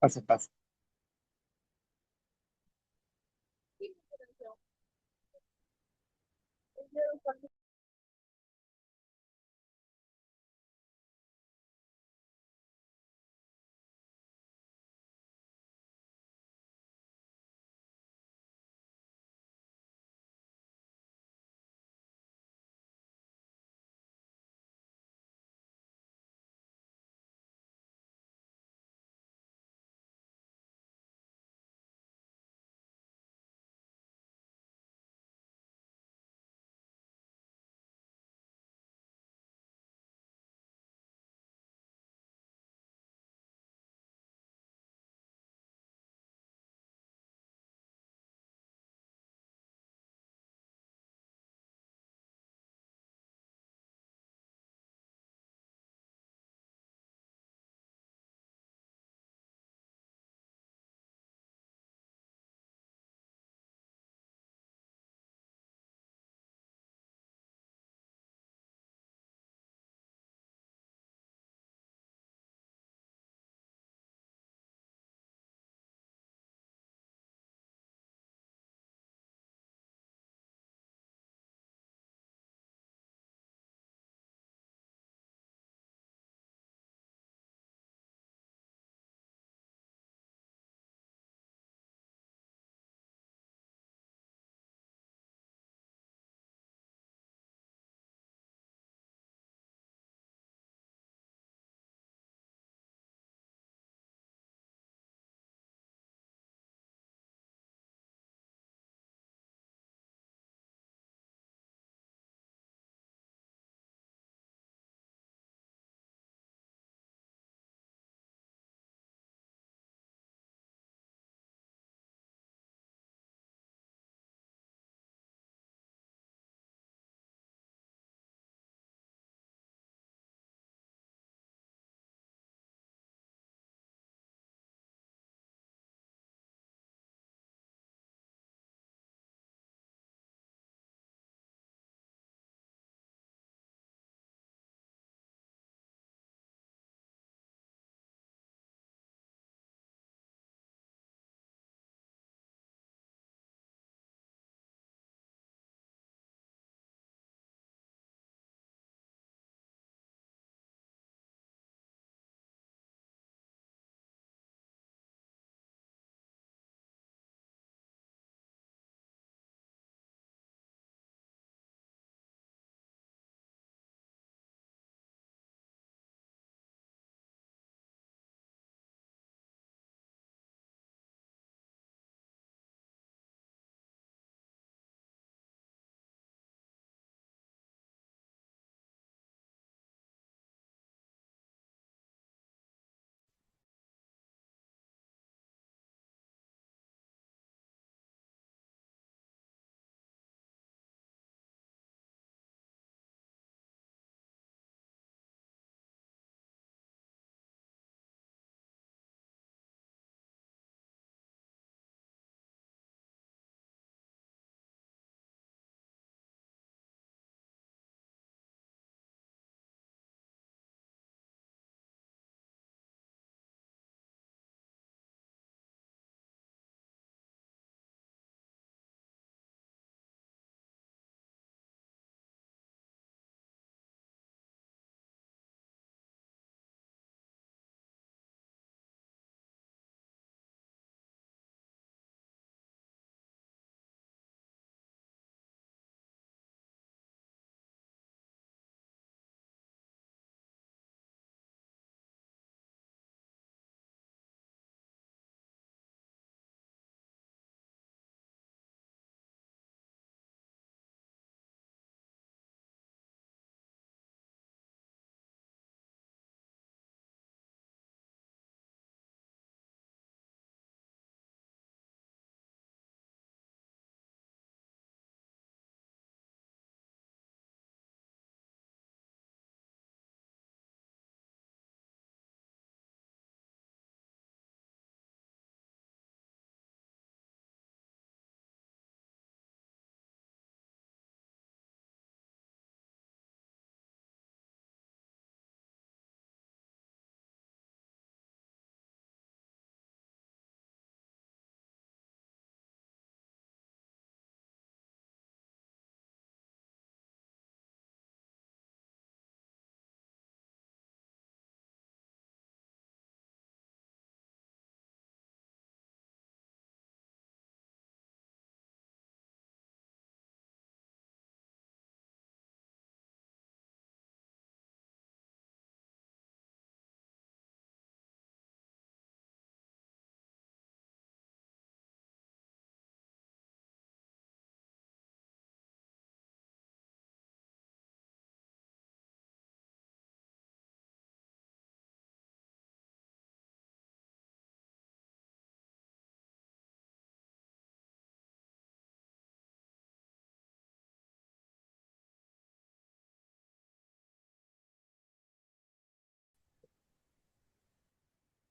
Pase, pase.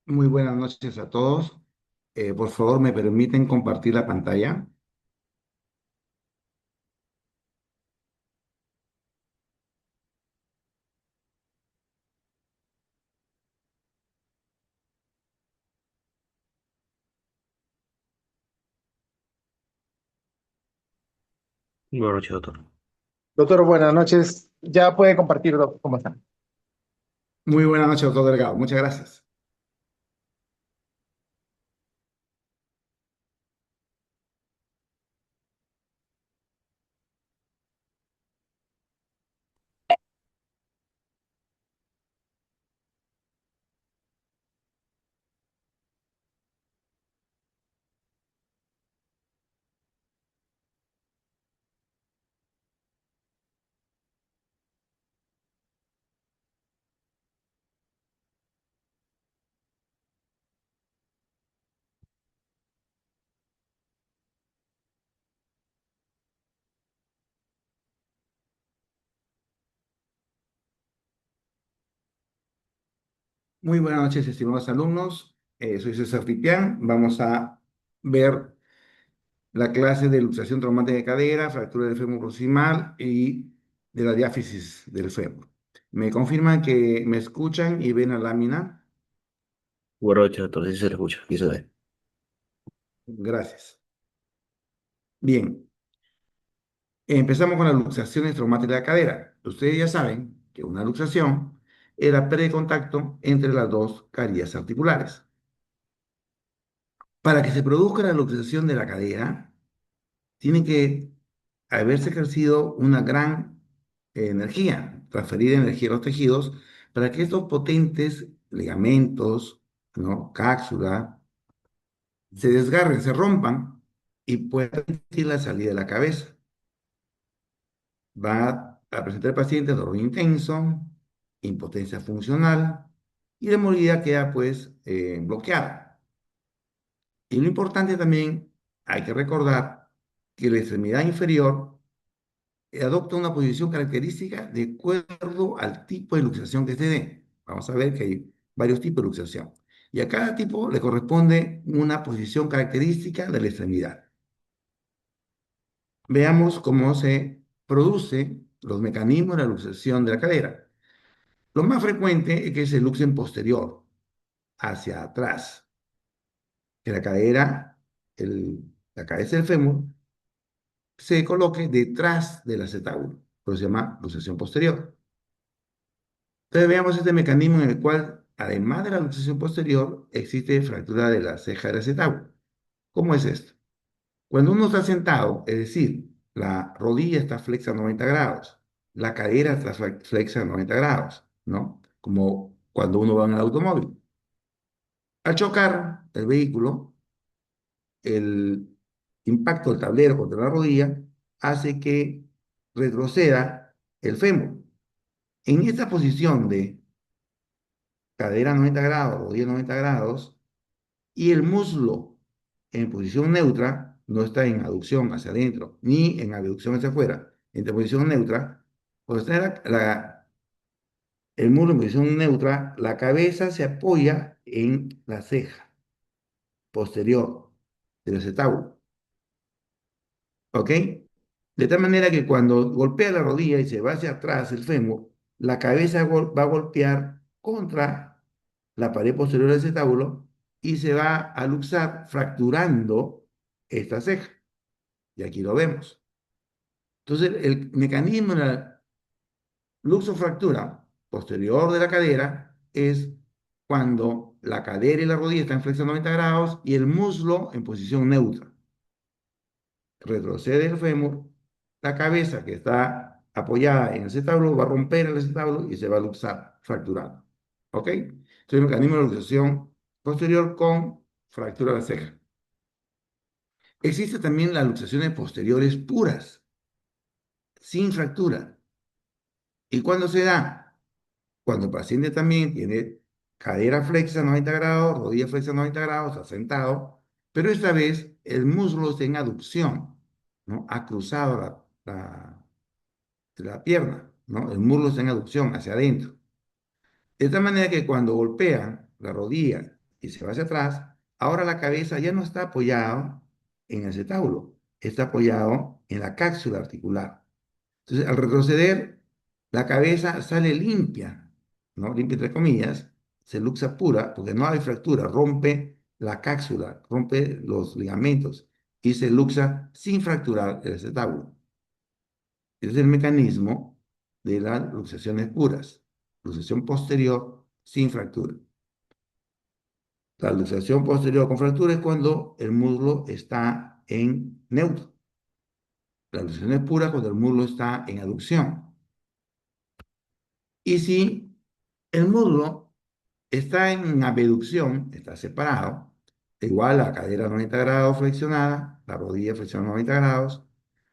Muy buenas noches a todos. Por favor, ¿me permiten compartir la pantalla? Buenas noches, doctor. Doctor, buenas noches. Ya puede compartir, doctor, ¿cómo está? Muy buenas noches, doctor Delgado. Muchas gracias. Muy buenas noches, estimados alumnos. Soy César Tipián. Vamos a ver la clase de luxación traumática de cadera, fractura del fémur proximal y de la diáfisis del fémur. ¿Me confirman que me escuchan y ven la lámina? Buenas noches, doctor. Sí se le escucha, aquí se ve. Gracias. Bien, empezamos con las luxaciones traumáticas de la cadera. Ustedes ya saben que una luxación era precontacto entre las dos carillas articulares. Para que se produzca la luxación de la cadera, tiene que haberse ejercido una gran energía, transferir energía a los tejidos, para que estos potentes ligamentos, ¿no? Cápsula, se desgarren, se rompan y puedan permitir la salida de la cabeza. Va a presentar el paciente dolor intenso, impotencia funcional y la movilidad queda pues bloqueada. Y lo importante también, hay que recordar que la extremidad inferior adopta una posición característica de acuerdo al tipo de luxación que se dé. Vamos a ver que hay varios tipos de luxación. Y a cada tipo le corresponde una posición característica de la extremidad. Veamos cómo se producen los mecanismos de la luxación de la cadera. Lo más frecuente es que se luxen posterior, hacia atrás, que la cadera, la cabeza del fémur, se coloque detrás del acetábulo, por eso se llama luxación posterior. Entonces veamos este mecanismo en el cual, además de la luxación posterior, existe fractura de la ceja del acetábulo. ¿Cómo es esto? Cuando uno está sentado, es decir, la rodilla está flexa a 90 grados, la cadera está flexa a 90 grados, ¿no? Como cuando uno va en el automóvil. Al chocar el vehículo, el impacto del tablero contra la rodilla hace que retroceda el fémur. En esta posición de cadera a 90 grados, rodilla a 90 grados, y el muslo en posición neutra, no está en aducción hacia adentro, ni en abducción hacia afuera, en posición neutra, cuando está el muslo en posición neutra, la cabeza se apoya en la ceja posterior del acetábulo. ¿Ok? De tal manera que cuando golpea la rodilla y se va hacia atrás el fémur, la cabeza va a golpear contra la pared posterior del acetábulo y se va a luxar fracturando esta ceja. Y aquí lo vemos. Entonces, el mecanismo de la luxofractura posterior de la cadera es cuando la cadera y la rodilla están flexadas a 90 grados y el muslo en posición neutra. Retrocede el fémur, la cabeza que está apoyada en el acetábulo va a romper el acetábulo y se va a luxar, fracturando. ¿Ok? Entonces, el mecanismo de luxación posterior con fractura de la ceja. Existen también las luxaciones posteriores puras, sin fractura. ¿Y cuándo se da? Cuando el paciente también tiene cadera flexa a 90 grados, rodilla flexa a 90 grados, está sentado, pero esta vez el muslo está en aducción, ¿no? Ha cruzado la pierna, ¿no? El muslo está en aducción hacia adentro. De tal manera que cuando golpean la rodilla y se va hacia atrás, ahora la cabeza ya no está apoyada en el acetábulo, está apoyado en la cápsula articular. Entonces, al retroceder, la cabeza sale limpia, ¿no? Limpia entre comillas, se luxa pura, porque no hay fractura, rompe la cápsula, rompe los ligamentos y se luxa sin fracturar el acetábulo. Ese es el mecanismo de las luxaciones puras, luxación posterior sin fractura. La luxación posterior con fractura es cuando el muslo está en neutro. La luxación es pura cuando el muslo está en aducción. Y si el muslo está en abducción, está separado, igual la cadera 90 grados flexionada, la rodilla flexionada 90 grados,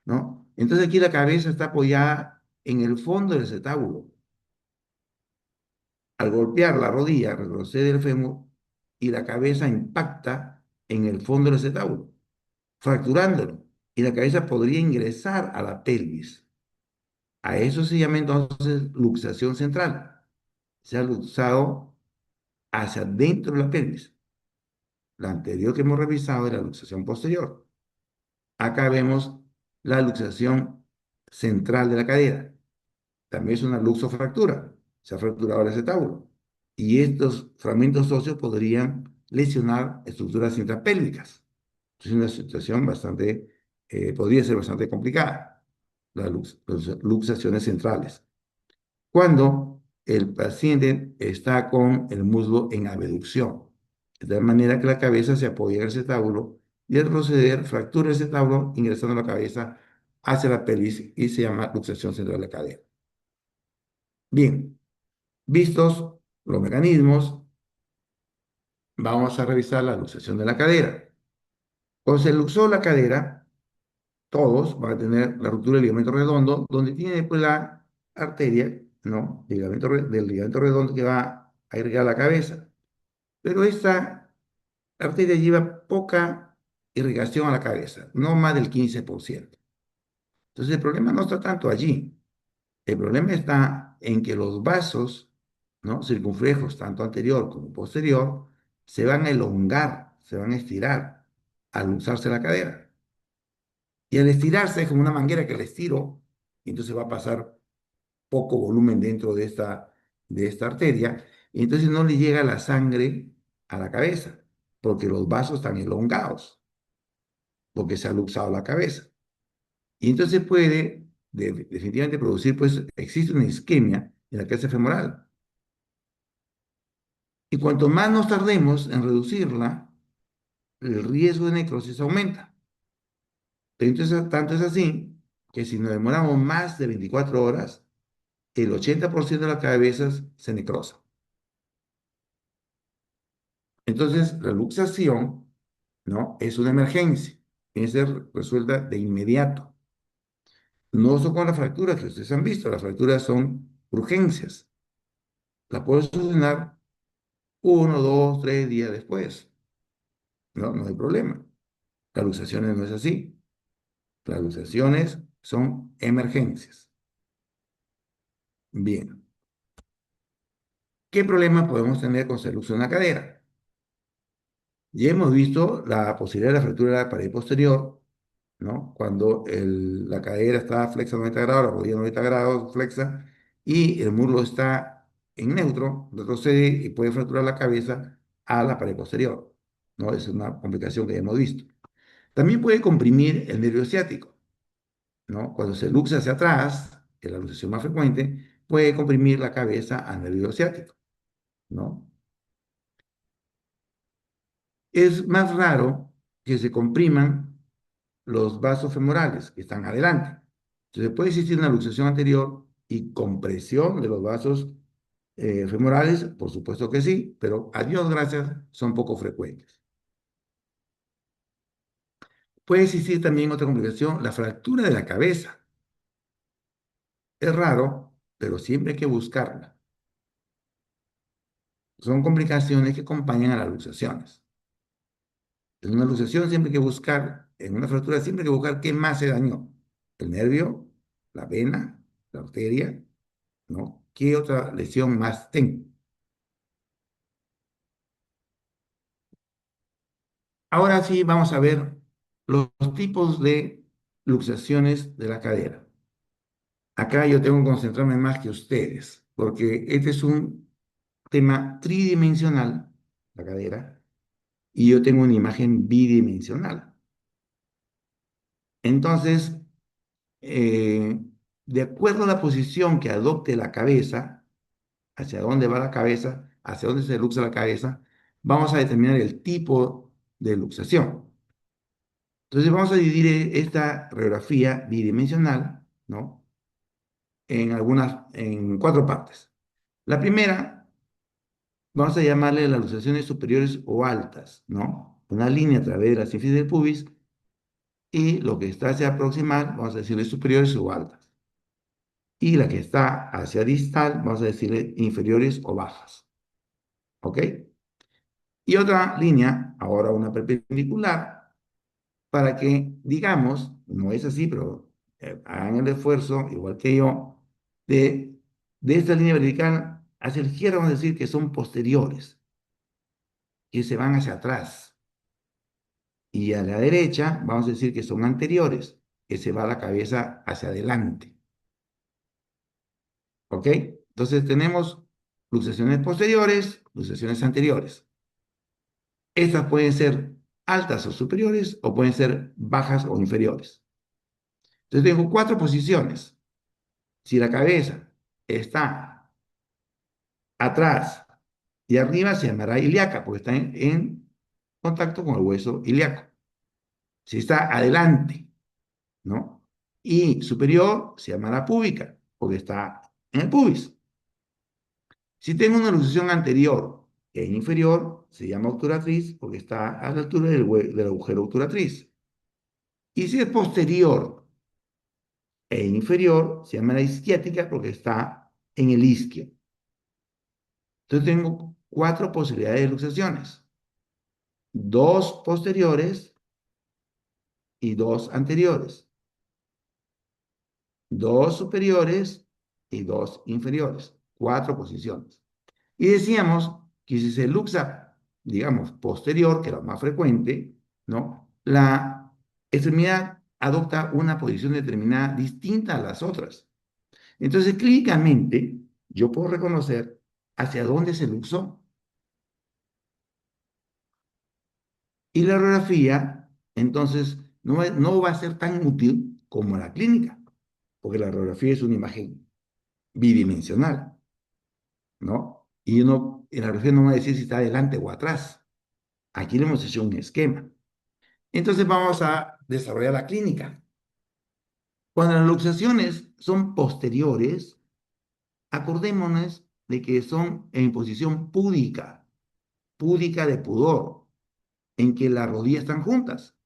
¿no? Entonces aquí la cabeza está apoyada en el fondo del acetábulo. Al golpear la rodilla, retrocede el fémur y la cabeza impacta en el fondo del acetábulo, fracturándolo. Y la cabeza podría ingresar a la pelvis. A eso se llama entonces luxación central. Se ha luxado hacia dentro de la pelvis. La anterior que hemos revisado es la luxación posterior. Acá vemos la luxación central de la cadera. También es una luxofractura. Se ha fracturado el acetábulo. Y estos fragmentos óseos podrían lesionar estructuras intrapélvicas. Es una situación bastante, podría ser bastante complicada, las luxaciones centrales. Cuando el paciente está con el muslo en abducción, de tal manera que la cabeza se apoya en el acetábulo y al proceder fractura el acetábulo ingresando la cabeza hacia la pelvis y se llama luxación central de la cadera. Bien, vistos los mecanismos, vamos a revisar la luxación de la cadera. Cuando se luxó la cadera, todos van a tener la ruptura del ligamento redondo, donde tiene después la arteria, ¿no? Del ligamento redondo que va a irrigar la cabeza. Pero esta arteria lleva poca irrigación a la cabeza, no más del 15%. Entonces el problema no está tanto allí. El problema está en que los vasos, ¿no? Circunflejos, tanto anterior como posterior, se van a elongar, se van a estirar al usarse la cadera. Y al estirarse es como una manguera que le estiro, y entonces va a pasar poco volumen dentro de esta arteria, y entonces no le llega la sangre a la cabeza, porque los vasos están elongados, porque se ha luxado la cabeza. Y entonces puede definitivamente producir, pues existe una isquemia en la cabeza femoral. Y cuanto más nos tardemos en reducirla, el riesgo de necrosis aumenta. Entonces, tanto es así que si nos demoramos más de 24 horas, el 80% de las cabezas se necrosan. Entonces, la luxación, ¿no? Es una emergencia. Tiene que ser resuelta de inmediato. No son con las fracturas que ustedes han visto. Las fracturas son urgencias. La puedo solucionar 1, 2, 3 días después. No, no hay problema. Las luxaciones no es así. Las luxaciones son emergencias. Bien. ¿Qué problemas podemos tener con se luxa una cadera? Ya hemos visto la posibilidad de la fractura de la pared posterior, ¿no? Cuando la cadera está flexa a 90 grados, la rodilla a 90 grados flexa, y el muslo está en neutro, retrocede y puede fracturar la cabeza a la pared posterior, ¿no? Es una complicación que ya hemos visto. También puede comprimir el nervio ciático, ¿no? Cuando se luxa hacia atrás, que es la luxación más frecuente, puede comprimir la cabeza al nervio ciático, ¿no? Es más raro que se compriman los vasos femorales que están adelante. Entonces puede existir una luxación anterior y compresión de los vasos femorales, por supuesto que sí, pero a Dios gracias son poco frecuentes. Puede existir también otra complicación, la fractura de la cabeza. Es raro, pero siempre hay que buscarla. Son complicaciones que acompañan a las luxaciones. En una luxación siempre hay que buscar, en una fractura siempre hay que buscar qué más se dañó. El nervio, la vena, la arteria, ¿no? ¿Qué otra lesión más tengo? Ahora sí vamos a ver los tipos de luxaciones de la cadera. Acá yo tengo que concentrarme más que ustedes, porque este es un tema tridimensional, la cadera, y yo tengo una imagen bidimensional. Entonces, eh, de acuerdo a la posición que adopte la cabeza, hacia dónde va la cabeza, hacia dónde se luxa la cabeza, vamos a determinar el tipo de luxación. Entonces vamos a dividir esta radiografía bidimensional, ¿no? En cuatro partes. La primera, vamos a llamarle las luxaciones superiores o altas, ¿no? Una línea a través de la sínfisis del pubis y lo que está hacia proximal, vamos a decirle superiores o altas. Y la que está hacia distal, vamos a decirle inferiores o bajas, ¿ok? Y otra línea, ahora una perpendicular, para que, digamos, no es así, pero hagan el esfuerzo, igual que yo, de, de esta línea vertical hacia la izquierda, vamos a decir que son posteriores, que se van hacia atrás. Y a la derecha, vamos a decir que son anteriores, que se va la cabeza hacia adelante. ¿Ok? Entonces tenemos luxaciones posteriores, luxaciones anteriores. Estas pueden ser altas o superiores o pueden ser bajas o inferiores. Entonces tengo cuatro posiciones. Si la cabeza está atrás y arriba, se llamará ilíaca porque está en contacto con el hueso ilíaco. Si está adelante, ¿no? Y superior, se llamará púbica porque está en el pubis. Si tengo una luxación anterior e inferior, se llama obturatriz porque está a la altura del agujero obturatriz. Y si es posterior e inferior, se llama la isquiática porque está en el isquio. Entonces tengo cuatro posibilidades de luxaciones. Dos posteriores y dos anteriores. Dos superiores y dos inferiores. Cuatro posiciones. Y decíamos que si se luxa, digamos, posterior, que es lo más frecuente, ¿no? La extremidad adopta una posición determinada distinta a las otras. Entonces, clínicamente, yo puedo reconocer hacia dónde se luxó. Y la radiografía, entonces, no va a ser tan útil como la clínica, porque la radiografía es una imagen bidimensional, ¿no? Y uno, en la radiografía no va a decir si está adelante o atrás. Aquí le hemos hecho un esquema. Entonces vamos a desarrollar la clínica. Cuando las luxaciones son posteriores, acordémonos de que son en posición púdica, púdica de pudor, en que las rodillas están juntas.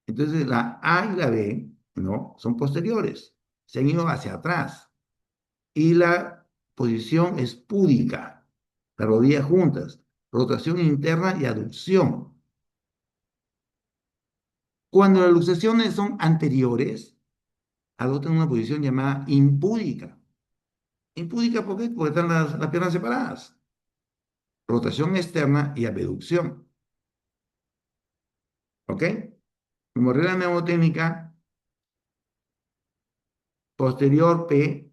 Entonces la A y la B, ¿no? Son posteriores, se han ido hacia atrás. Y la posición es púdica, las rodillas juntas, rotación interna y aducción. Cuando las luxaciones son anteriores, adoptan una posición llamada impúdica. Impúdica, ¿por qué? Porque están las piernas separadas. Rotación externa y abducción. ¿Ok? Como regla mnemotécnica, posterior P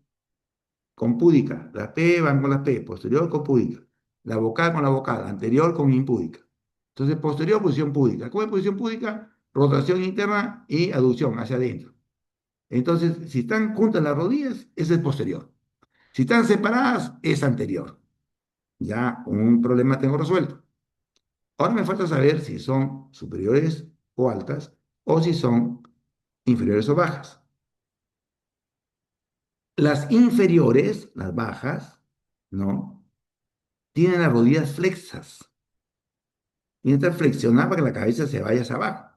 con púdica. Las P van con las P, posterior con púdica. La vocal con la vocal, anterior con impúdica. Entonces, posterior, posición púdica. ¿Cómo es posición púdica? Rotación interna y aducción hacia adentro. Entonces, si están juntas las rodillas, ese es posterior. Si están separadas, es anterior. Ya un problema tengo resuelto. Ahora me falta saber si son superiores o altas o si son inferiores o bajas. Las inferiores, las bajas, ¿no? Tienen las rodillas flexas. Tienen que estar flexionadas para que la cabeza se vaya hacia abajo.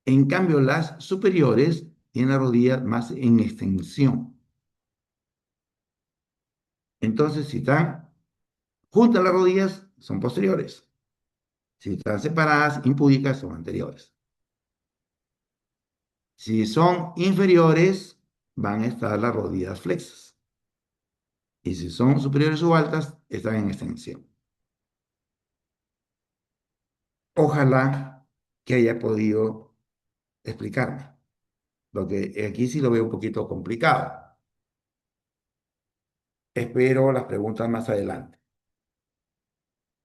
En cambio, las superiores tienen las rodillas más en extensión. Entonces, si están juntas las rodillas, son posteriores. Si están separadas, impúdicas, son anteriores. Si son inferiores, van a estar las rodillas flexas. Y si son superiores o altas, están en extensión. Ojalá que haya podido explicarme, porque aquí sí lo veo un poquito complicado. Espero las preguntas más adelante.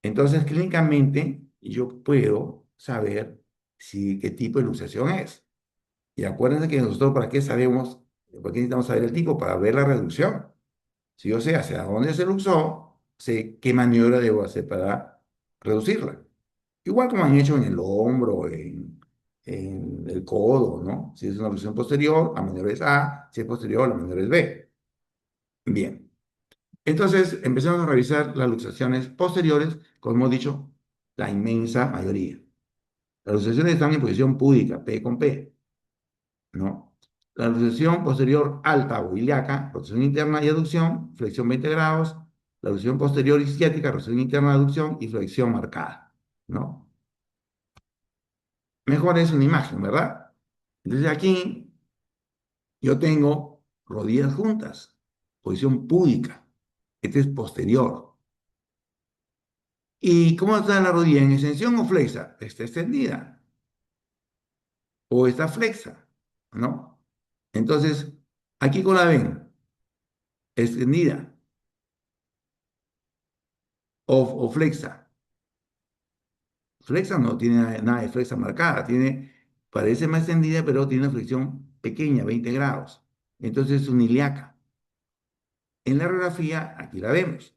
Entonces, clínicamente, yo puedo saber si qué tipo de luxación es. Y acuérdense que nosotros, ¿para qué sabemos? ¿Por qué necesitamos saber el tipo? Para ver la reducción. Si yo sé hacia dónde se luxó, sé qué maniobra debo hacer para reducirla. Igual como han hecho en el hombro, en el codo, ¿no? Si es una luxación posterior, la maniobra es A; si es posterior, la maniobra es B. Bien. Entonces empezamos a revisar las luxaciones posteriores, como hemos dicho, la inmensa mayoría. Las luxaciones están en posición púdica, P con P, ¿no? La luxación posterior alta o ilíaca, rotación interna y aducción, flexión 20 grados. La luxación posterior isquiática, rotación interna, aducción y flexión marcada, ¿no? Mejor es una imagen, ¿verdad? Entonces aquí yo tengo rodillas juntas, posición púdica. Este es posterior. ¿Y cómo está la rodilla? ¿En extensión o flexa? Está extendida o está flexa, ¿no? Entonces, aquí con la ven, extendida o flexa. Flexa no tiene nada de flexa marcada, parece más extendida, pero tiene una flexión pequeña, 20 grados. Entonces es una ilíaca. En la radiografía, aquí la vemos.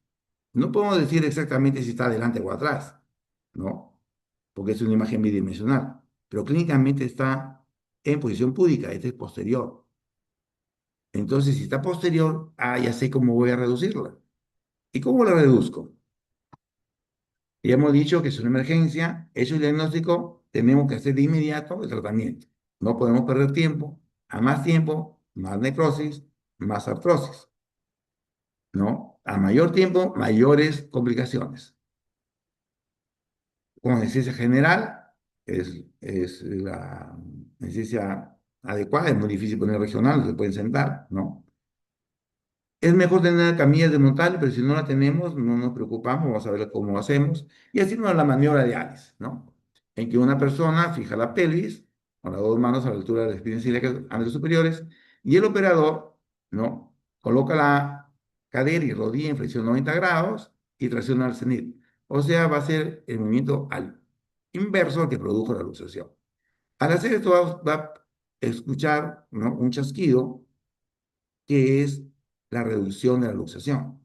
No podemos decir exactamente si está adelante o atrás, ¿no? Porque es una imagen bidimensional. Pero clínicamente está en posición púdica, este es posterior. Entonces, si está posterior, ya sé cómo voy a reducirla. ¿Y cómo la reduzco? Ya hemos dicho que es una emergencia, hecho el diagnóstico, tenemos que hacer de inmediato el tratamiento. No podemos perder tiempo. A más tiempo, más necrosis, más artrosis, ¿no? A mayor tiempo, mayores complicaciones. Con anestesia general, es la anestesia adecuada, es muy difícil poner regional, no se pueden sentar, ¿no? Es mejor tener camillas desmontables, pero si no la tenemos, no nos preocupamos, vamos a ver cómo hacemos. Y así nos la maniobra de Alice, ¿no? En que una persona fija la pelvis con las dos manos a la altura de las espines ilíacas superiores y el operador, ¿no? Coloca la cadera y rodilla en flexión 90 grados y tracciona al cenit. O sea, va a ser el movimiento al inverso al que produjo la luxación. Al hacer esto va a escuchar, ¿no?, un chasquido que es la reducción de la luxación,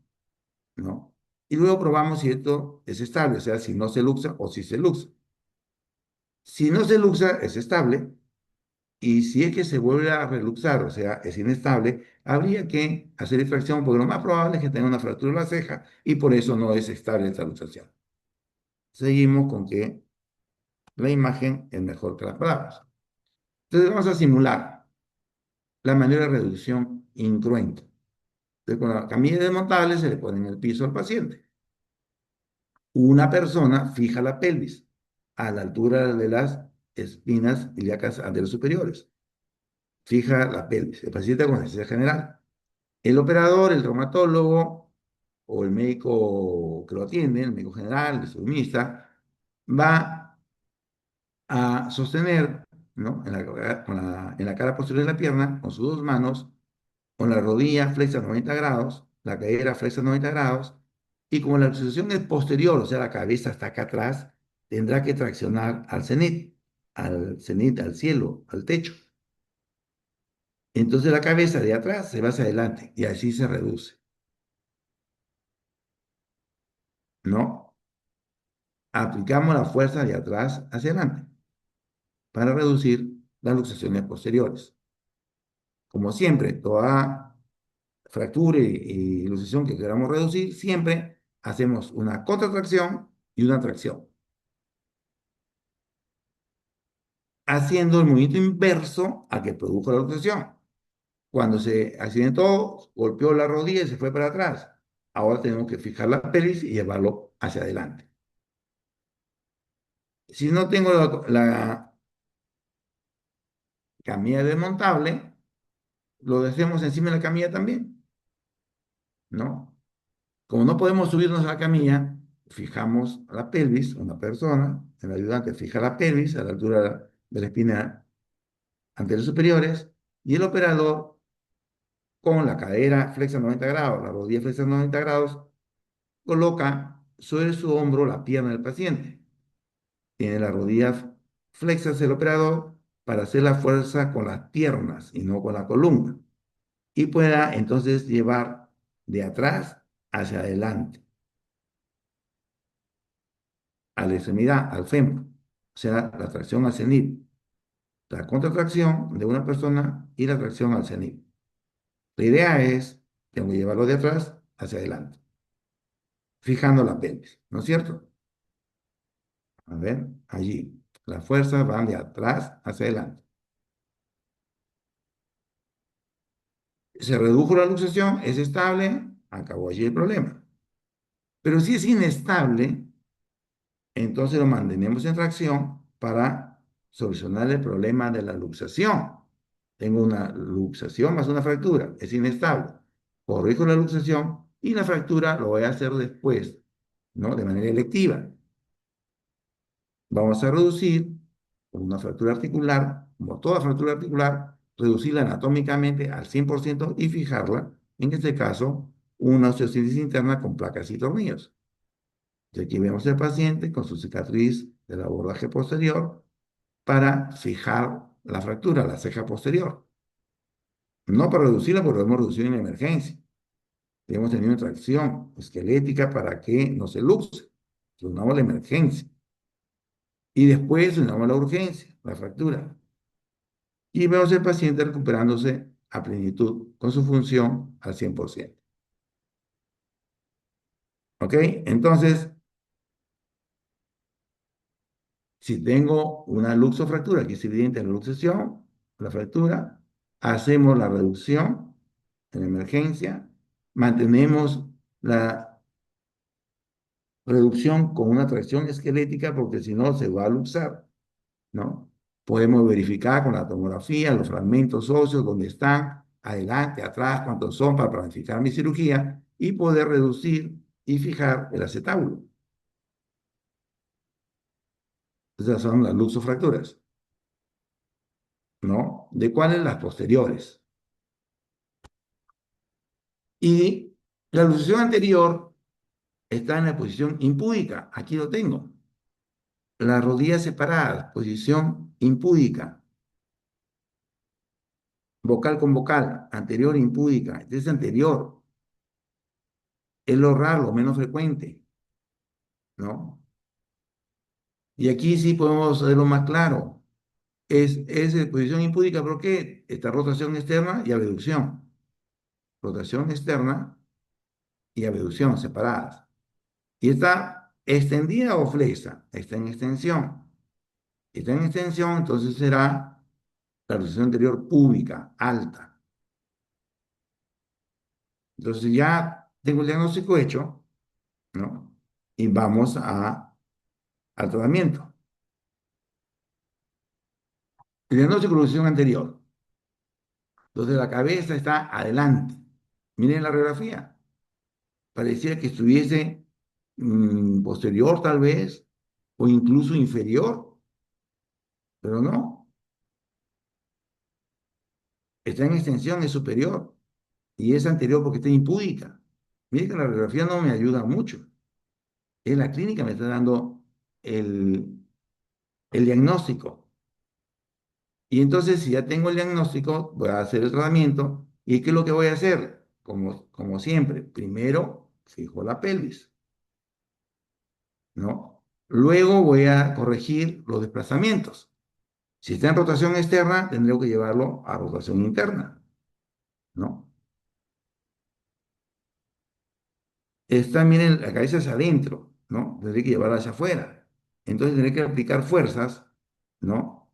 ¿no? Y luego probamos si esto es estable, o sea, si no se luxa o si se luxa. Si no se luxa, es estable, y si es que se vuelve a reluxar, o sea, es inestable, habría que hacer extracción, porque lo más probable es que tenga una fractura de la ceja y por eso no es estable esta luxación. Seguimos con que la imagen es mejor que las palabras. Entonces vamos a simular la manera de reducción incruenta. Entonces, con la camilla desmontable se le pone en el piso al paciente. Una persona fija la pelvis a la altura de las espinas ilíacas anteriores superiores. Fija la pelvis. El paciente con necesidad general. El operador, el traumatólogo o el médico que lo atiende, el médico general, el suministra, va a sostener, ¿no?, en la cara posterior de la pierna, con sus dos manos, con la rodilla flexa 90 grados, la cadera flexa 90 grados, y como la posición es posterior, o sea, la cabeza está acá atrás, tendrá que traccionar al cenit, al cielo, al techo. Entonces la cabeza de atrás se va hacia adelante y así se reduce, ¿no? Aplicamos la fuerza de atrás hacia adelante para reducir las luxaciones posteriores. Como siempre, toda fractura y luxación que queramos reducir, siempre hacemos una contracción y una tracción, haciendo el movimiento inverso al que produjo la luxación. Cuando se accidentó, golpeó la rodilla y se fue para atrás. Ahora tenemos que fijar la pelvis y llevarlo hacia adelante. Si no tengo la camilla desmontable, lo dejemos encima de la camilla también, ¿no? Como no podemos subirnos a la camilla, fijamos la pelvis, una persona, el ayudante fija la pelvis a la altura de la espina anterior superiores, y el operador con la cadera flexa 90 grados, la rodilla flexa 90 grados, coloca sobre su hombro la pierna del paciente. Tiene la rodilla flexa hacia el operador para hacer la fuerza con las piernas y no con la columna. Y pueda entonces llevar de atrás hacia adelante, a la extremidad, al fémur, o sea, la tracción al cenit, la contratracción de una persona y la tracción al cenit. La idea es, tengo que llevarlo de atrás hacia adelante, fijando la pelvis, ¿no es cierto? A ver, allí. Las fuerzas van de atrás hacia adelante. Se redujo la luxación, es estable, acabó allí el problema. Pero si es inestable, entonces lo mantenemos en tracción para solucionar el problema de la luxación. Tengo una luxación más una fractura, es inestable. Corrijo la luxación y la fractura lo voy a hacer después, ¿no? De manera electiva. Vamos a reducir una fractura articular, como toda fractura articular, reducirla anatómicamente al 100% y fijarla, en este caso, una osteosis interna con placas y tornillos. Y aquí vemos al paciente con su cicatriz del abordaje posterior para fijar la fractura, la ceja posterior. No para reducirla, porque lo hemos reducido en emergencia. Hemos tenido una tracción esquelética para que no se luxe. Solucionamos la emergencia. Y después solucionamos la urgencia, la fractura. Y vemos al paciente recuperándose a plenitud con su función al 100%. ¿Ok? Entonces, si tengo una luxofractura, que es evidente la luxación, la fractura, hacemos la reducción en emergencia, mantenemos la reducción con una tracción esquelética porque si no se va a luxar, ¿no? Podemos verificar con la tomografía los fragmentos óseos, dónde están, adelante, atrás, cuántos son para planificar mi cirugía y poder reducir y fijar el acetábulo. Esas son las luxofracturas, ¿no? ¿De cuáles? Las posteriores. Y la luxación anterior está en la posición impúdica. Aquí lo tengo. Las rodillas separadas, posición impúdica. Vocal con vocal, anterior impúdica. Este es anterior. Es lo raro, lo menos frecuente, ¿no? Y aquí sí podemos hacerlo más claro. Es de posición impúdica, ¿por qué? Esta rotación externa y abducción. Rotación externa y abducción separadas. Y está extendida o flexa. Está en extensión. Está en extensión, entonces será la rotación anterior púbica, alta. Entonces ya tengo el diagnóstico hecho, ¿no? Y vamos al tratamiento. El diagnóstico de luxación anterior. Entonces la cabeza está adelante. Miren la radiografía. Parecía que estuviese posterior tal vez, o incluso inferior, pero no. Está en extensión, es superior. Y es anterior porque está impúdica. Miren que la radiografía no me ayuda mucho. Es la clínica me está dando el diagnóstico. Y entonces, si ya tengo el diagnóstico, voy a hacer el tratamiento. ¿Y qué es lo que voy a hacer? Como siempre, primero fijo la pelvis, ¿no? Luego voy a corregir los desplazamientos. Si está en rotación externa, tendré que llevarlo a rotación interna, ¿no? Está, miren, la cabeza hacia adentro, ¿no? Tendré que llevarla hacia afuera. Entonces tendré que aplicar fuerzas, ¿no?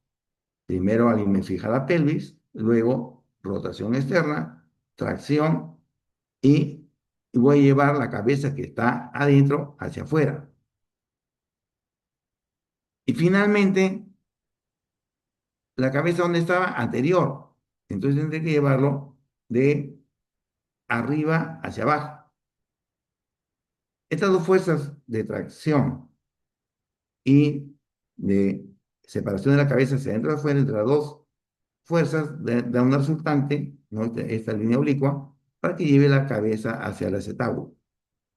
Primero alguien me fija la pelvis, luego rotación externa, tracción y voy a llevar la cabeza que está adentro hacia afuera. Y finalmente, la cabeza donde estaba anterior. Entonces tendré que llevarlo de arriba hacia abajo. Estas dos fuerzas de tracción y de separación de la cabeza hacia adentro y afuera, entre las dos fuerzas, da una resultante, ¿no? Esta línea oblicua, para que lleve la cabeza hacia el acetábulo.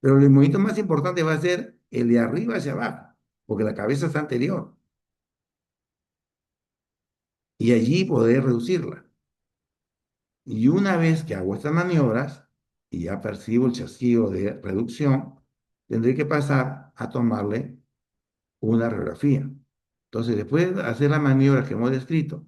Pero el movimiento más importante va a ser el de arriba hacia abajo, porque la cabeza está anterior, y allí poder reducirla. Y una vez que hago estas maniobras y ya percibo el chasquido de reducción, tendré que pasar a tomarle una radiografía. Entonces, después de hacer las maniobras que hemos descrito,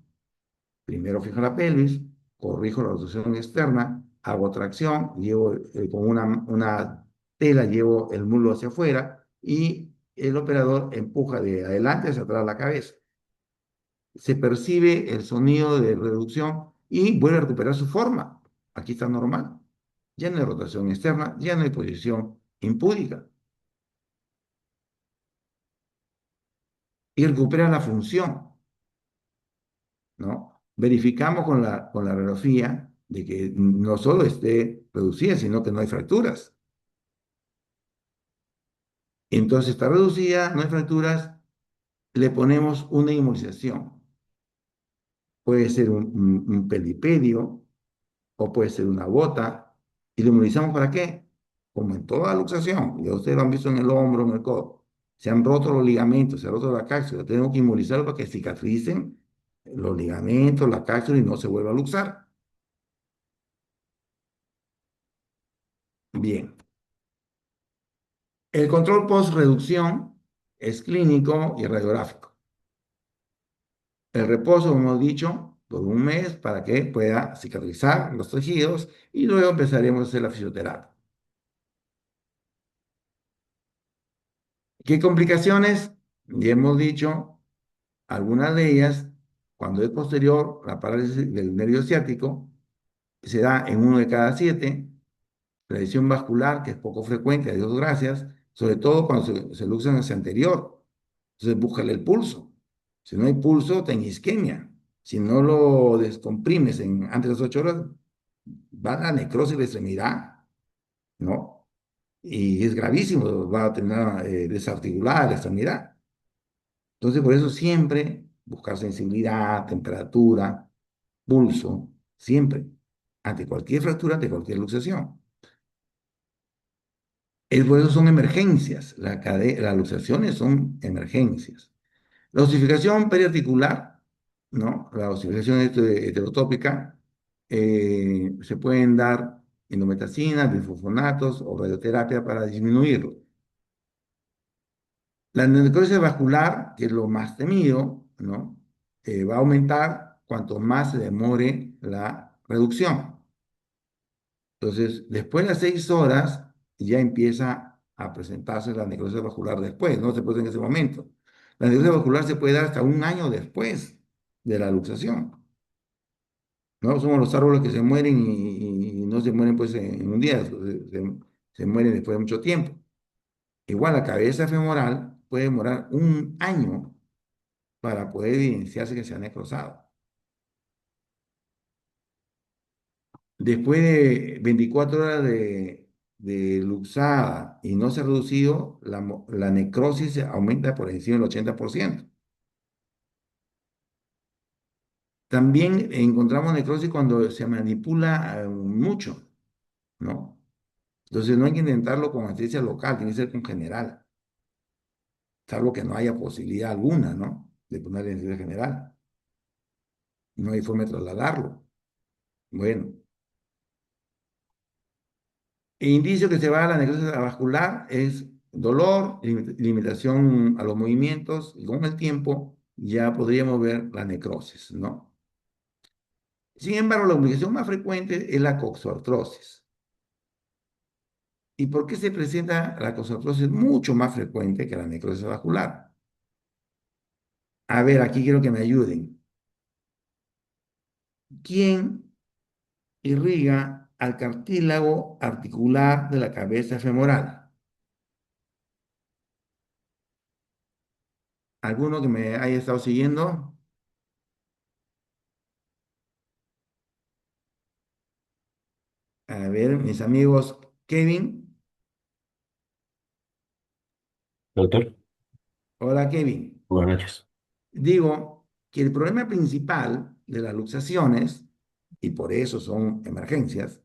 primero fijo la pelvis, corrijo la rotación externa, hago tracción, llevo con una tela, llevo el muslo hacia afuera y el operador empuja de adelante hacia atrás la cabeza. Se percibe el sonido de reducción y vuelve a recuperar su forma. Aquí está normal. Ya no hay rotación externa, ya no hay posición impúdica. Y recupera la función, ¿no? Verificamos con la radiografía de que no solo esté reducida, sino que no hay fracturas. Entonces está reducida, no hay fracturas, le ponemos una inmovilización. Puede ser un pedipedio o puede ser una bota. ¿Y lo inmovilizamos para qué? Como en toda luxación, ya ustedes lo han visto en el hombro, en el codo, se han roto los ligamentos, se ha roto la cápsula, tenemos que inmovilizarlo para que cicatricen los ligamentos, la cápsula y no se vuelva a luxar. Bien, el control post-reducción es clínico y radiográfico. El reposo, como hemos dicho, por un mes para que pueda cicatrizar los tejidos y luego empezaremos a hacer la fisioterapia. ¿Qué complicaciones? Ya hemos dicho algunas de ellas. Cuando es posterior, la parálisis del nervio ciático se da en 1 de cada 7. La lesión vascular, que es poco frecuente, a Dios gracias, sobre todo cuando se luxa hacia anterior. Entonces, búscale el pulso. Si no hay pulso, ten isquemia. Si no lo descomprimes antes de las 8 horas, va a la necrosis de la extremidad, ¿no? Y es gravísimo, va a tener desarticulada la extremidad. Entonces, por eso siempre buscar sensibilidad, temperatura, pulso, siempre, ante cualquier fractura, ante cualquier luxación. Por eso son emergencias, las luxaciones son emergencias. La osificación periarticular, ¿no? La osificación heterotópica, se pueden dar indometacinas, bifosfonatos o radioterapia para disminuirlo. La necrosis vascular, que es lo más temido, ¿no? Va a aumentar cuanto más se demore la reducción. Entonces, después de las 6 horas, ya empieza a presentarse la necrosis vascular después, no se puede en ese momento. La necrosis vascular se puede dar hasta un año después de la luxación, ¿no? Somos los árboles que se mueren y no se mueren pues en un día, se mueren después de mucho tiempo. Igual la cabeza femoral puede demorar un año para poder evidenciarse que se ha necrosado. Después de 24 horas de luxada y no se ha reducido, la necrosis aumenta por encima del 80%. También encontramos necrosis cuando se manipula mucho, ¿no? Entonces no hay que intentarlo con anestesia local, tiene que ser con general, salvo que no haya posibilidad alguna, ¿no? De ponerle anestesia general. No hay forma de trasladarlo. Bueno, el indicio que se va a la necrosis vascular es dolor, limitación a los movimientos, y con el tiempo ya podríamos ver la necrosis, ¿no? Sin embargo, la complicación más frecuente es la coxoartrosis. ¿Y por qué se presenta la coxoartrosis mucho más frecuente que la necrosis vascular? A ver, aquí quiero que me ayuden. ¿Quién irriga al cartílago articular de la cabeza femoral? ¿Alguno que me haya estado siguiendo? A ver, mis amigos Kevin, Doctor, Hola, Kevin. buenas noches. Digo que el problema principal de las luxaciones, y por eso son emergencias,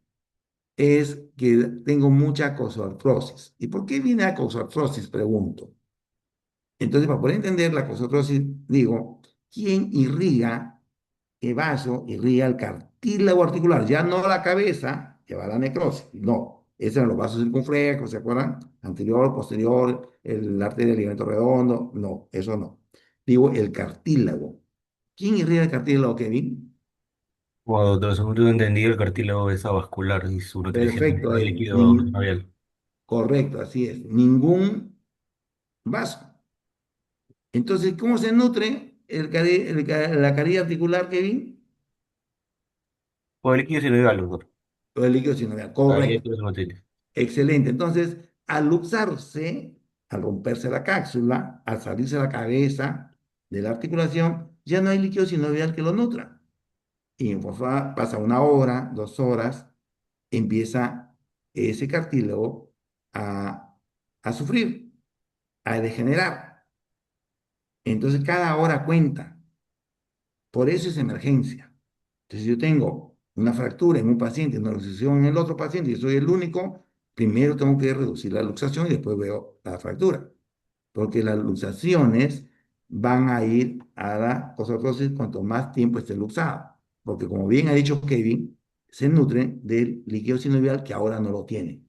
es que tengo mucha costoartrosis. ¿Y por qué viene la costoartrosis? Pregunto. Entonces, para poder entender la costoartrosis, digo, ¿quién irriga el vaso? Irriga el cartílago articular, ya no la cabeza, que va a la necrosis. No, esos eran los vasos circunflejos, ¿se acuerdan? Anterior, posterior, el arteria del ligamento redondo. No, eso no. Digo, el cartílago. ¿Quién irriga el cartílago, Kevin? Bueno, doctor, según tengo entendido, el cartílago es avascular y su nutrición Perfecto, es líquido sinovial. correcto, así es. Ningún vaso. Entonces, ¿cómo se nutre la caridad articular, Kevin? O el líquido sinovial, doctor. O el líquido sinovial. Ahí es Correcto. que lo matriz. Excelente. Entonces, al luxarse, al romperse la cápsula, al salirse la cabeza de la articulación, ya no hay líquido sinovial que lo nutra. Y pues, pasa una hora, 2 horas, empieza ese cartílago a, a sufrir, a degenerar. Entonces, cada hora cuenta. Por eso es emergencia. Entonces, si yo tengo una fractura en un paciente, una luxación en el otro paciente y soy el único, primero tengo que reducir la luxación y después veo la fractura. Porque las luxaciones van a ir a la osteoporosis cuanto más tiempo esté luxada. Porque como bien ha dicho Kevin, se nutre del líquido sinovial que ahora no lo tiene.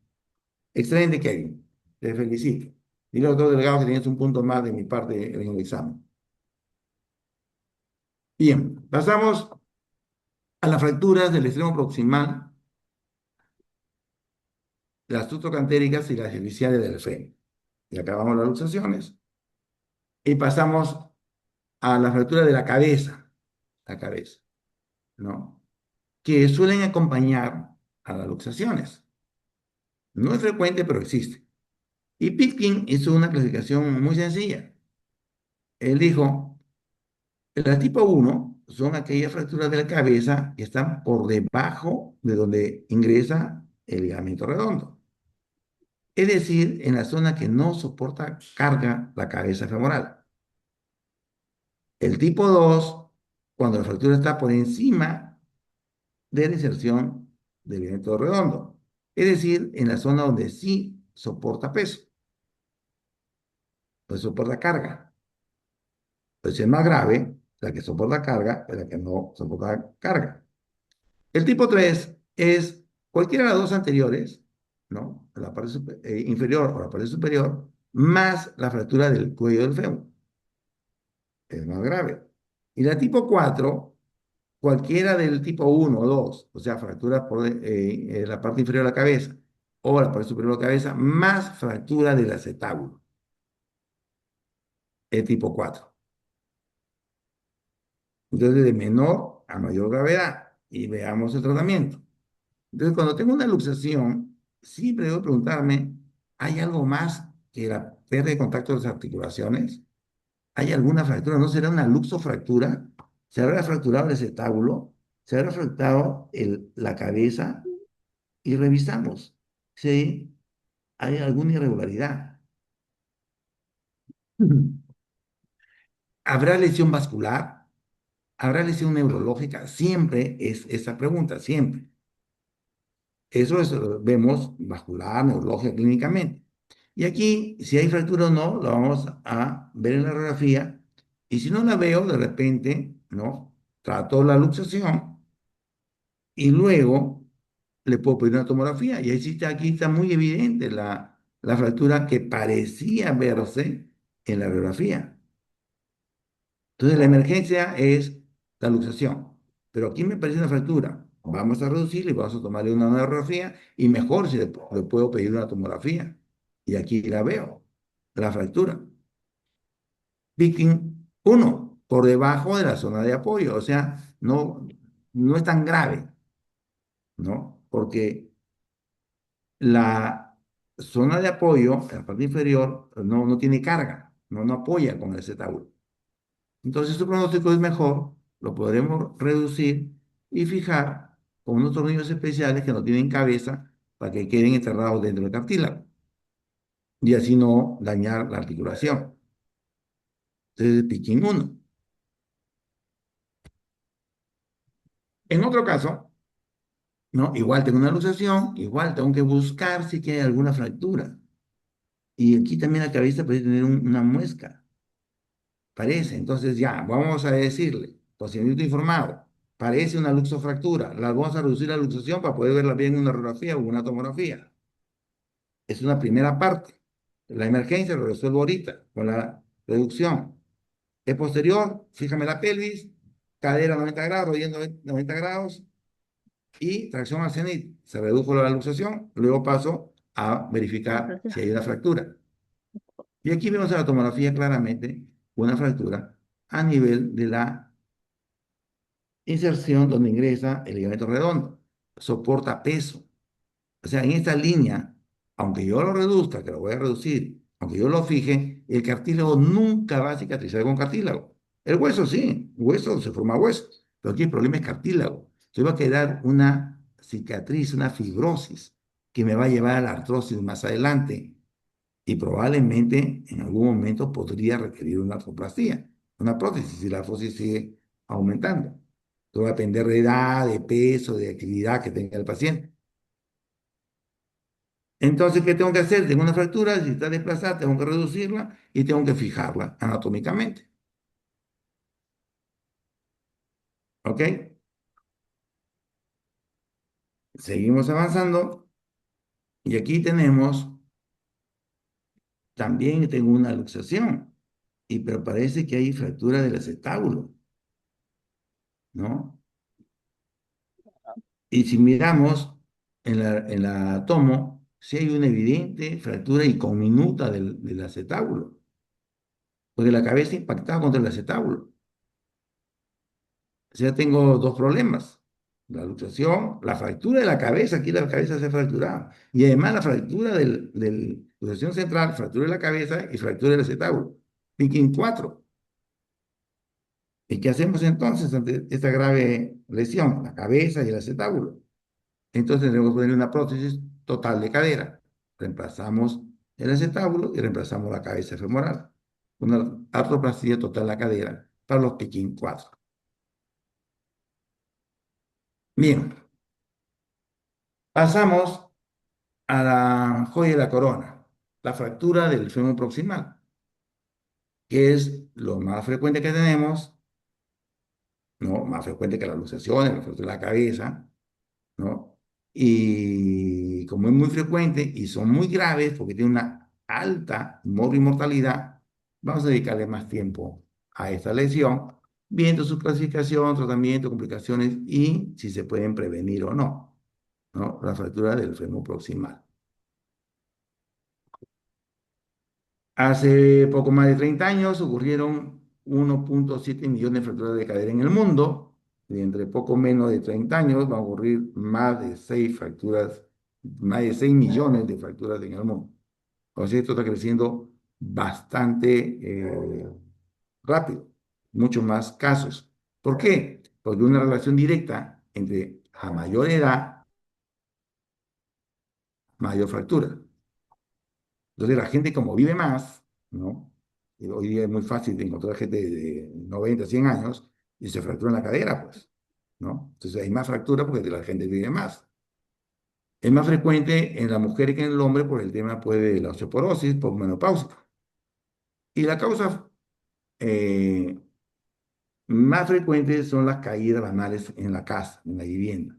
Excelente, Kevin. Te felicito. Dile al doctor Delgado que tienes un punto más de mi parte en el examen. Bien, pasamos a las fracturas del extremo proximal, las tutrocantéricas y las cervicales del fémur. Y acabamos las luxaciones y pasamos a la fractura de la cabeza, ¿no? Que suelen acompañar a las luxaciones. No es frecuente, pero existe. Y Pitkin hizo una clasificación muy sencilla. Él dijo, las tipo uno son aquellas fracturas de la cabeza que están por debajo de donde ingresa el ligamento redondo. Es decir, en la zona que no soporta carga la cabeza femoral. El tipo 2, cuando la fractura está por encima de la inserción del ligamento redondo. Es decir, en la zona donde sí soporta peso, donde soporta carga. Entonces es más grave la que soporta carga que la que no soporta carga. El tipo 3 es cualquiera de las dos anteriores, ¿no? La parte inferior o la parte superior, más la fractura del cuello del fémur. Es más grave. Y la tipo 4, cualquiera del tipo uno o 2, o sea, fractura por la parte inferior de la cabeza o la parte superior de la cabeza, más fractura del acetábulo, el tipo 4. Entonces, de menor a mayor gravedad. Y veamos el tratamiento. Entonces, cuando tengo una luxación, siempre debo preguntarme, ¿hay algo más que la pérdida de contacto de las articulaciones? ¿Hay alguna fractura? ¿No será una luxofractura? ¿Se habrá fracturado el acetábulo? ¿Se habrá fracturado la cabeza? Y revisamos si hay alguna irregularidad. ¿Habrá lesión vascular? ¿Habrá lesión neurológica? Siempre es esa pregunta, siempre. Eso es, vemos vascular, neurológica, clínicamente. Y aquí, si hay fractura o no, lo vamos a ver en la radiografía. Y si no la veo, de repente, ¿no? Trato la luxación y luego le puedo pedir una tomografía. Y ahí sí está, aquí está muy evidente la fractura que parecía verse en la radiografía. Entonces, la emergencia es la luxación. Pero aquí me parece una fractura. Vamos a reducirla y vamos a tomarle una nueva radiografía y mejor si le puedo pedir una tomografía. Y aquí la veo, la fractura. Picking uno por debajo de la zona de apoyo. O sea, no es tan grave, ¿no? Porque la zona de apoyo, la parte inferior, no tiene carga, no apoya con el acetábulo. Entonces su pronóstico es mejor, lo podremos reducir y fijar con unos tornillos especiales que no tienen cabeza para que queden enterrados dentro del cartílago. y así no dañar la articulación. Entonces, el picking uno. En otro caso, ¿no? Igual tengo una luxación, igual tengo que buscar si hay alguna fractura. Y aquí también la cabeza puede tener una muesca, parece. Entonces ya, vamos a decirle, paciente informado, parece una luxofractura. La vamos a reducir la luxación para poder verla bien en una radiografía o una tomografía. Es una primera parte. La emergencia lo resuelvo ahorita con la reducción. Es posterior, fíjame la pelvis, cadera 90 grados, rodilla 90 grados y tracción al cenit. Se redujo la luxación, luego paso a verificar si hay una fractura. Y aquí vemos en la tomografía claramente una fractura a nivel de la inserción donde ingresa el ligamento redondo. Soporta peso. O sea, en esta línea, aunque yo lo reduzca, que lo voy a reducir, aunque yo lo fije, el cartílago nunca va a cicatrizar con cartílago. El hueso sí, el hueso se forma hueso, pero aquí el problema es cartílago. Entonces va a quedar una cicatriz, una fibrosis, que me va a llevar a la artrosis más adelante y probablemente en algún momento podría requerir una artroplastía, una prótesis, si la artrosis sigue aumentando. Todo va a depender de edad, de peso, de actividad que tenga el paciente. Entonces, ¿qué tengo que hacer? Tengo una fractura, si está desplazada, tengo que reducirla y tengo que fijarla anatómicamente. ¿Ok? Seguimos avanzando y aquí tenemos, también tengo una luxación, pero parece que hay fractura del acetábulo, ¿no? Y si miramos en la tomo, sí hay una evidente fractura incominuta del acetábulo, porque la cabeza impactada contra el acetábulo. O sea, tengo dos problemas. La luxación, la fractura de la cabeza, aquí la cabeza se ha fracturado. Y además la fractura del luxación central, fractura de la cabeza y fractura del acetábulo. Picking 4. ¿Y qué hacemos entonces ante esta grave lesión? La cabeza y el acetábulo. Entonces tenemos que poner una prótesis total de cadera. Reemplazamos el acetábulo y reemplazamos la cabeza femoral. Una artroplastía total de la cadera para los picking 4. Bien, pasamos a la joya de la corona, la fractura del fémur proximal, que es lo más frecuente que tenemos, ¿no? Más frecuente que las luxaciones, la fractura de la cabeza, ¿no? Y como es muy frecuente y son muy graves porque tiene una alta mortalidad, vamos a dedicarle más tiempo a esta lesión, viendo su clasificación, tratamiento, complicaciones y si se pueden prevenir o no, ¿no? La fractura del fémur proximal. Hace poco más de 30 años ocurrieron 1,7 millones de fracturas de cadera en el mundo, y entre poco menos de 30 años van a ocurrir más de 6 millones de fracturas en el mundo. O sea, esto está creciendo bastante rápido, muchos más casos. ¿Por qué? Porque hay una relación directa entre a mayor edad, mayor fractura. Entonces la gente como vive más, ¿no? Y hoy día es muy fácil de encontrar gente de 90, 100 años y se fractura en la cadera, pues, ¿no? Entonces hay más fractura porque la gente vive más. Es más frecuente en la mujer que en el hombre por el tema, pues, de la osteoporosis, por menopausia. Y la causa eh, más frecuente son las caídas banales en la casa, en la vivienda.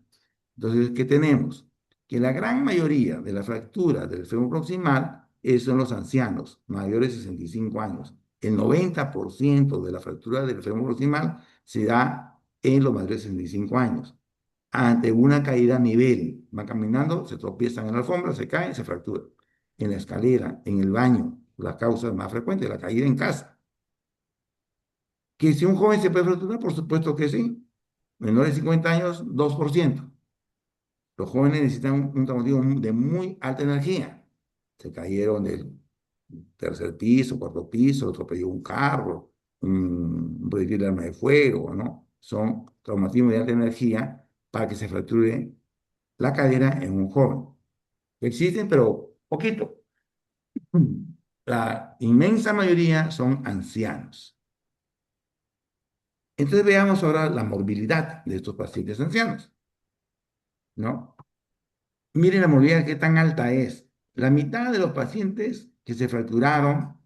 Entonces, ¿qué tenemos? Que la gran mayoría de las fracturas del fémur proximal son los ancianos, mayores de 65 años. El 90% de la fractura del fémur proximal se da en los mayores de 65 años. Ante una caída a nivel, van caminando, se tropiezan en la alfombra, se caen, se fracturan. En la escalera, en el baño, la causa más frecuente, la caída en casa. Que si un joven se puede fracturar, por supuesto que sí. Menores de 50 años, 2%. Los jóvenes necesitan un traumatismo de muy alta energía. Se cayeron del tercer piso, cuarto piso, atropelló un carro, un proyectil de arma de fuego, ¿no? Son traumatismos de alta energía para que se fracture la cadera en un joven. Existen, pero poquito. La inmensa mayoría son ancianos. Entonces veamos ahora la morbilidad de estos pacientes ancianos, ¿no? Miren la morbilidad qué tan alta es. La mitad de los pacientes que se fracturaron,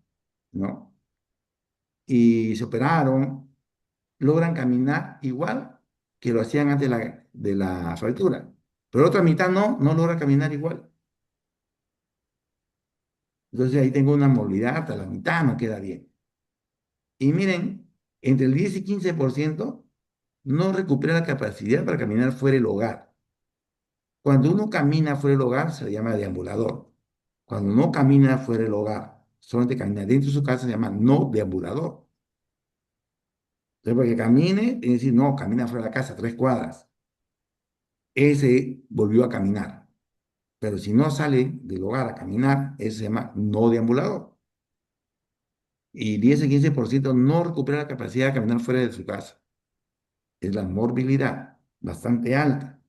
¿no? Y se operaron, logran caminar igual que lo hacían antes de la fractura. Pero la otra mitad no logra caminar igual. Entonces ahí tengo una morbilidad hasta la mitad, no queda bien. Y miren, entre el 10 y 15% no recupera la capacidad para caminar fuera del hogar. Cuando uno camina fuera del hogar se le llama deambulador. Cuando no camina fuera del hogar, solamente camina dentro de su casa se llama no deambulador. Entonces, para que camine, tiene que decir, no, camina fuera de la casa, 3 cuadras. Ese volvió a caminar. Pero si no sale del hogar a caminar, ese se llama no deambulador. Y 10 a 15% no recupera la capacidad de caminar fuera de su casa. Es la morbilidad bastante alta.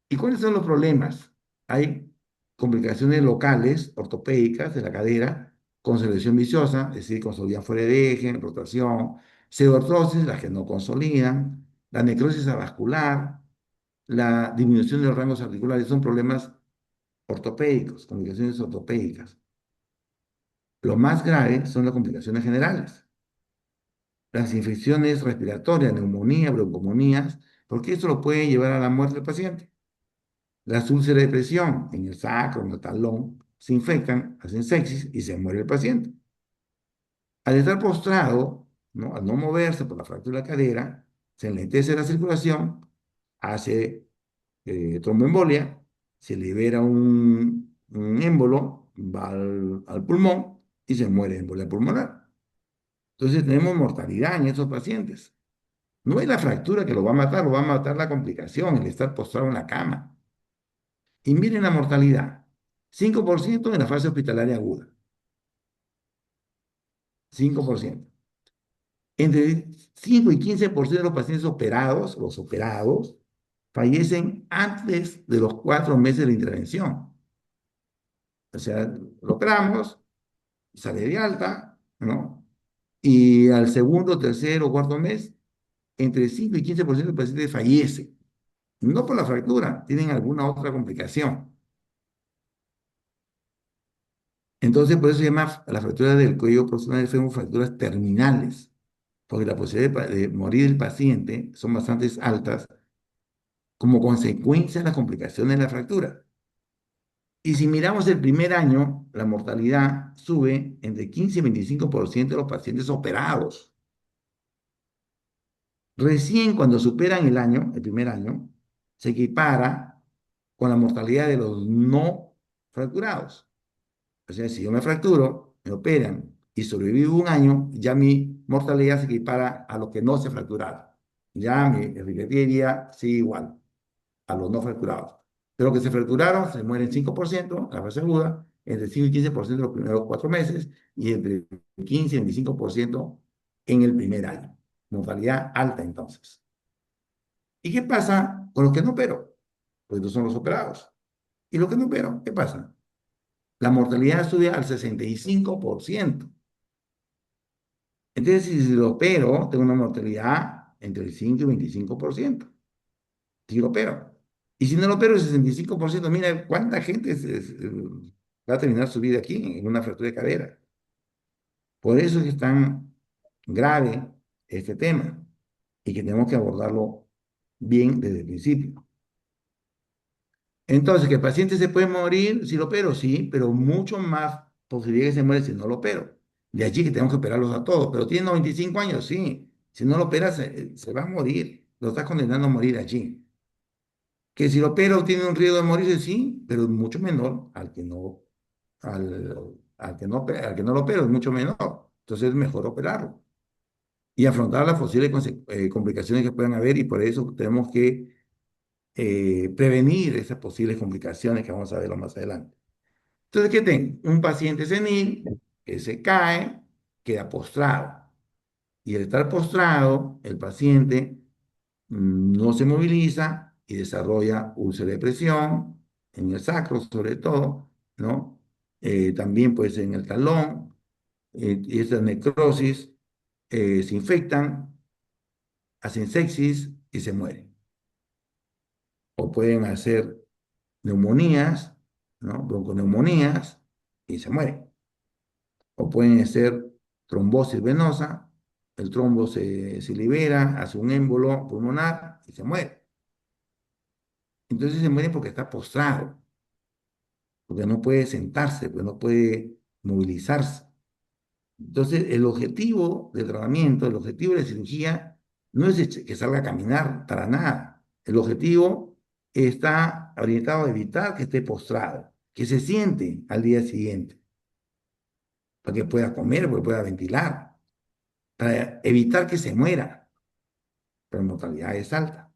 ¿Y cuáles son los problemas? Hay complicaciones locales, ortopédicas de la cadera, consolidación viciosa, es decir, consolidan fuera de eje, rotación, pseudoartrosis, las que no consolidan, la necrosis avascular, la disminución de los rangos articulares, son problemas ortopédicos, complicaciones ortopédicas. Lo más grave son las complicaciones generales, las infecciones respiratorias, neumonía, broncomonías, porque esto lo puede llevar a la muerte del paciente. Las úlceras de presión en el sacro, en el talón, se infectan, hacen sepsis y se muere el paciente. Al estar postrado, ¿no? Al no moverse por la fractura de la cadera, se enlentece la circulación, hace tromboembolia, se libera un émbolo, va al pulmón y se muere de embolia pulmonar. Entonces tenemos mortalidad en estos pacientes. No es la fractura que lo va a matar la complicación, el estar postrado en la cama. Y miren la mortalidad. 5% en la fase hospitalaria aguda. 5%. Entre 5 y 15% de los pacientes operados, los operados, fallecen antes de los 4 meses de la intervención. O sea, lo operamos, sale de alta, ¿no? Y al segundo, tercero o cuarto mes, entre 5 y 15% de los pacientes fallecen. No por la fractura, tienen alguna otra complicación. Entonces, por eso se llama la fractura del cuello proximal del fémur fracturas terminales, porque la posibilidad de morir del paciente son bastante altas como consecuencia de las complicaciones de la fractura. Y si miramos el primer año, la mortalidad sube entre 15 y 25% de los pacientes operados. Recién cuando superan el año, el primer año, se equipara con la mortalidad de los no fracturados. O sea, si yo me fracturo, me operan y sobrevivo un año, ya mi mortalidad se equipara a los que no se fracturaron. Ya mi efectividad sigue igual a los no fracturados. De los que se fracturaron, se mueren 5% en la fase aguda, entre 5 y 15% los primeros 4 meses y entre 15 y 25% en el primer año. Mortalidad alta entonces. ¿Y qué pasa con los que no operó? Pues estos son los operados. ¿Y los que no operó? ¿Qué pasa? La mortalidad sube al 65%. Entonces, si lo opero, tengo una mortalidad entre el 5 y 25%. Si lo opero. Y si no lo opero, el 65%. Mira cuánta gente va a terminar su vida aquí en una fractura de cadera. Por eso es que es tan grave este tema y que tenemos que abordarlo bien desde el principio. Entonces, ¿que el paciente se puede morir si lo opero? Sí, pero mucho más posibilidad que se muere si no lo opero. De allí que tenemos que operarlos a todos. Pero tiene 95 años, sí. Si no lo operas, se va a morir. Lo estás condenando a morir allí. Que si lo opero tiene un riesgo de morirse, sí, pero es mucho menor al que no lo opero, es mucho menor. Entonces es mejor operarlo y afrontar las posibles complicaciones que puedan haber y por eso tenemos que prevenir esas posibles complicaciones que vamos a ver más adelante. Entonces, ¿qué tengo? Un paciente senil que se cae, queda postrado. Y al estar postrado, el paciente no se moviliza y desarrolla úlcera de presión en el sacro, sobre todo, ¿no? también pues en el talón, y estas necrosis se infectan, hacen sepsis y se mueren. O pueden hacer neumonías, ¿no? Bronconeumonías y se mueren. O pueden ser trombosis venosa, el trombo se libera, hace un émbolo pulmonar y se muere. Entonces se muere porque está postrado, porque no puede sentarse, porque no puede movilizarse. Entonces, el objetivo del tratamiento, el objetivo de la cirugía, no es que salga a caminar para nada. El objetivo está orientado a evitar que esté postrado, que se siente al día siguiente, para que pueda comer, para que pueda ventilar, para evitar que se muera, pero la mortalidad es alta,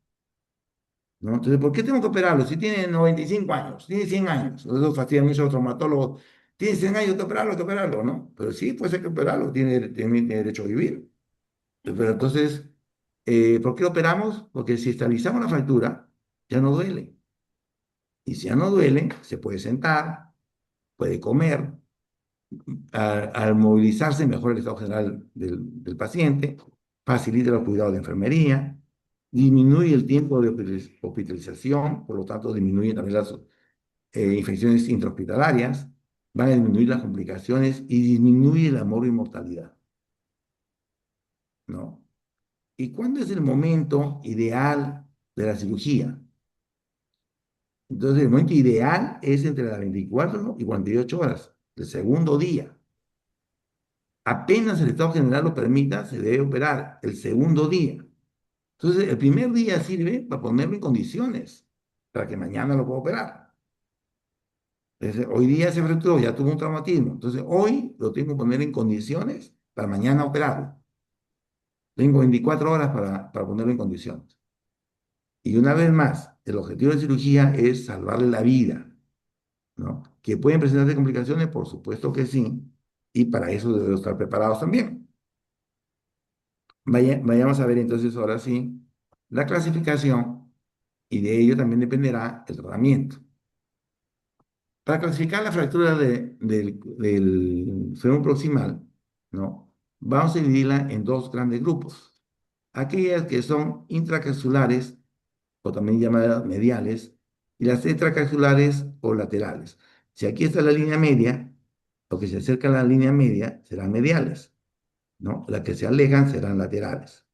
¿no? Entonces, ¿por qué tengo que operarlo? Si tiene 95 años, tiene 100 años, eso fastidia mucho a los traumatólogos. Tiene 100 años, hay que operarlo, ¿no? Pero sí, pues hay que operarlo, tiene derecho a vivir. Pero entonces, ¿por qué operamos? Porque si estabilizamos la fractura, ya no duele. Y si ya no duele, se puede sentar, puede comer. Al movilizarse, mejora el estado general del paciente, facilita los cuidados de enfermería, disminuye el tiempo de hospitalización, por lo tanto, disminuye también las infecciones intrahospitalarias, van a disminuir las complicaciones y disminuye la mortalidad, ¿no? ¿Y cuándo es el momento ideal de la cirugía? Entonces, el momento ideal es entre las 24 y 48 horas, el segundo día. Apenas el estado general lo permita, se debe operar el segundo día. Entonces, el primer día sirve para ponerlo en condiciones, para que mañana lo pueda operar. Entonces, hoy día se fracturó, ya tuvo un traumatismo. Entonces, hoy lo tengo que poner en condiciones para mañana operarlo. Tengo 24 horas para ponerlo en condiciones. Y una vez más, el objetivo de cirugía es salvarle la vida, ¿no? ¿Que pueden presentarse complicaciones? Por supuesto que sí, y para eso debemos estar preparados también. Vayamos a ver entonces ahora sí la clasificación y de ello también dependerá el tratamiento. Para clasificar la fractura del fémur proximal, ¿no? Vamos a dividirla en dos grandes grupos. Aquellas que son intracapsulares o también llamadas mediales, y las extracapsulares o laterales. Si aquí está la línea media, o que se acerca a la línea media, serán mediales, ¿no? Las que se alejan serán laterales.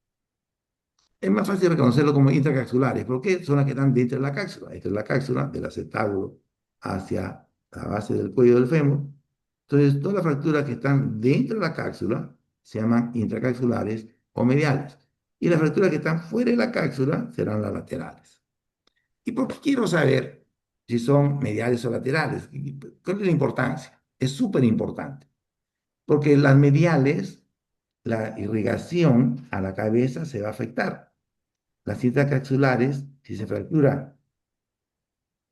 Es más fácil reconocerlo como intracapsulares, porque son las que están dentro de la cápsula. Esta es la cápsula del acetábulo hacia la base del cuello del fémur. Entonces, todas las fracturas que están dentro de la cápsula se llaman intracapsulares o mediales. Y las fracturas que están fuera de la cápsula serán las laterales. ¿Y por qué quiero saber si son mediales o laterales? ¿Cuál es la importancia? Es súper importante, porque las mediales, la irrigación a la cabeza se va a afectar. Las intracapsulares, si se fractura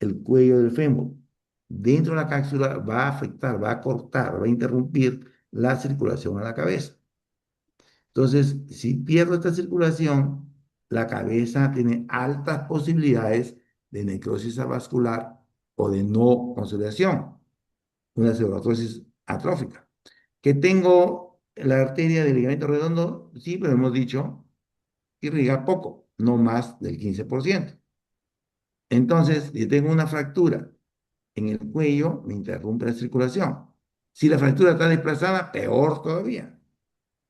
el cuello del fémur dentro de la cápsula, va a afectar, va a cortar, va a interrumpir la circulación a la cabeza. Entonces, si pierdo esta circulación, la cabeza tiene altas posibilidades de necrosis avascular o de no consolidación, una pseudoartrosis atrófica. ¿Que tengo la arteria del ligamento redondo? Sí, pero hemos dicho que irriga poco, no más del 15%. Entonces, si tengo una fractura en el cuello, me interrumpe la circulación. Si la fractura está desplazada, peor todavía,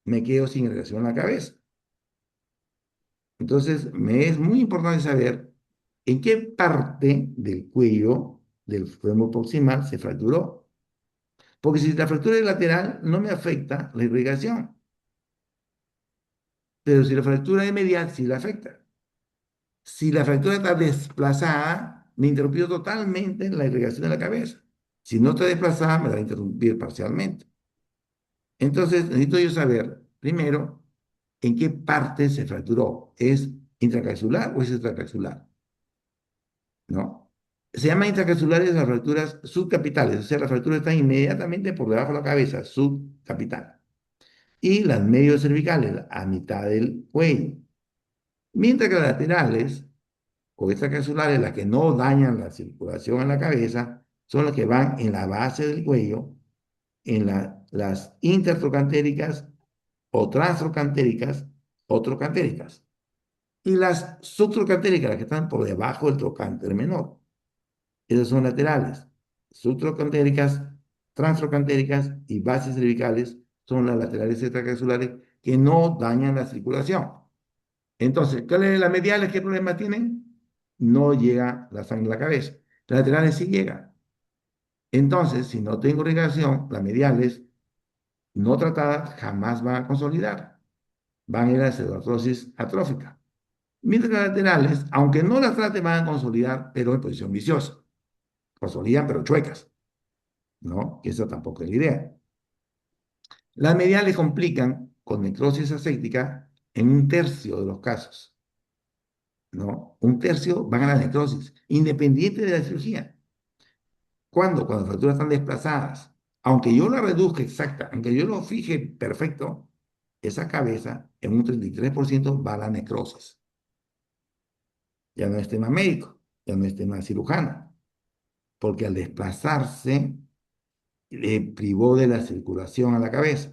me quedo sin irrigación en la cabeza. Entonces, me es muy importante saber en qué parte del cuello del fémur proximal se fracturó. Porque si la fractura es lateral, no me afecta la irrigación. Pero si la fractura es medial, sí la afecta. Si la fractura está desplazada, me interrumpió totalmente la irrigación de la cabeza. Si no está desplazada, me la va a interrumpir parcialmente. Entonces, necesito yo saber, primero, en qué parte se fracturó. ¿Es intracapsular o es extracapsular? ¿No? Se llama intracapsulares las fracturas subcapitales, o sea, la fractura está inmediatamente por debajo de la cabeza, subcapital. Y las medio cervicales, a mitad del cuello. Mientras que las laterales o extracapsulares, las que no dañan la circulación en la cabeza, son las que van en la base del cuello, en las intertrocantéricas o transtrocantéricas o trocantéricas. Y las subtrocantéricas, las que están por debajo del trocánter menor. Esas son laterales. Subtrocantéricas, transtrocantéricas y bases cervicales son las laterales extracapsulares que no dañan la circulación. Entonces, las mediales qué problema tienen? No llega la sangre a la cabeza. Las laterales sí llega. Entonces, si no tengo irrigación, las mediales no tratadas jamás van a consolidar. Van a ir a la pseudoartrosis atrófica. Mientras que las laterales, aunque no las trate, van a consolidar, pero en posición viciosa. Consolidan, pero chuecas, ¿no? Que eso tampoco es la idea. Las mediales complican con necrosis aséptica en un tercio de los casos, ¿no? Un tercio van a la necrosis, independiente de la cirugía. ¿Cuándo? Cuando las fracturas están desplazadas. Aunque yo la reduzca exacta, aunque yo lo fije perfecto, esa cabeza en un 33% va a la necrosis. Ya no es tema médico, ya no es tema cirujano, porque al desplazarse le privó de la circulación a la cabeza.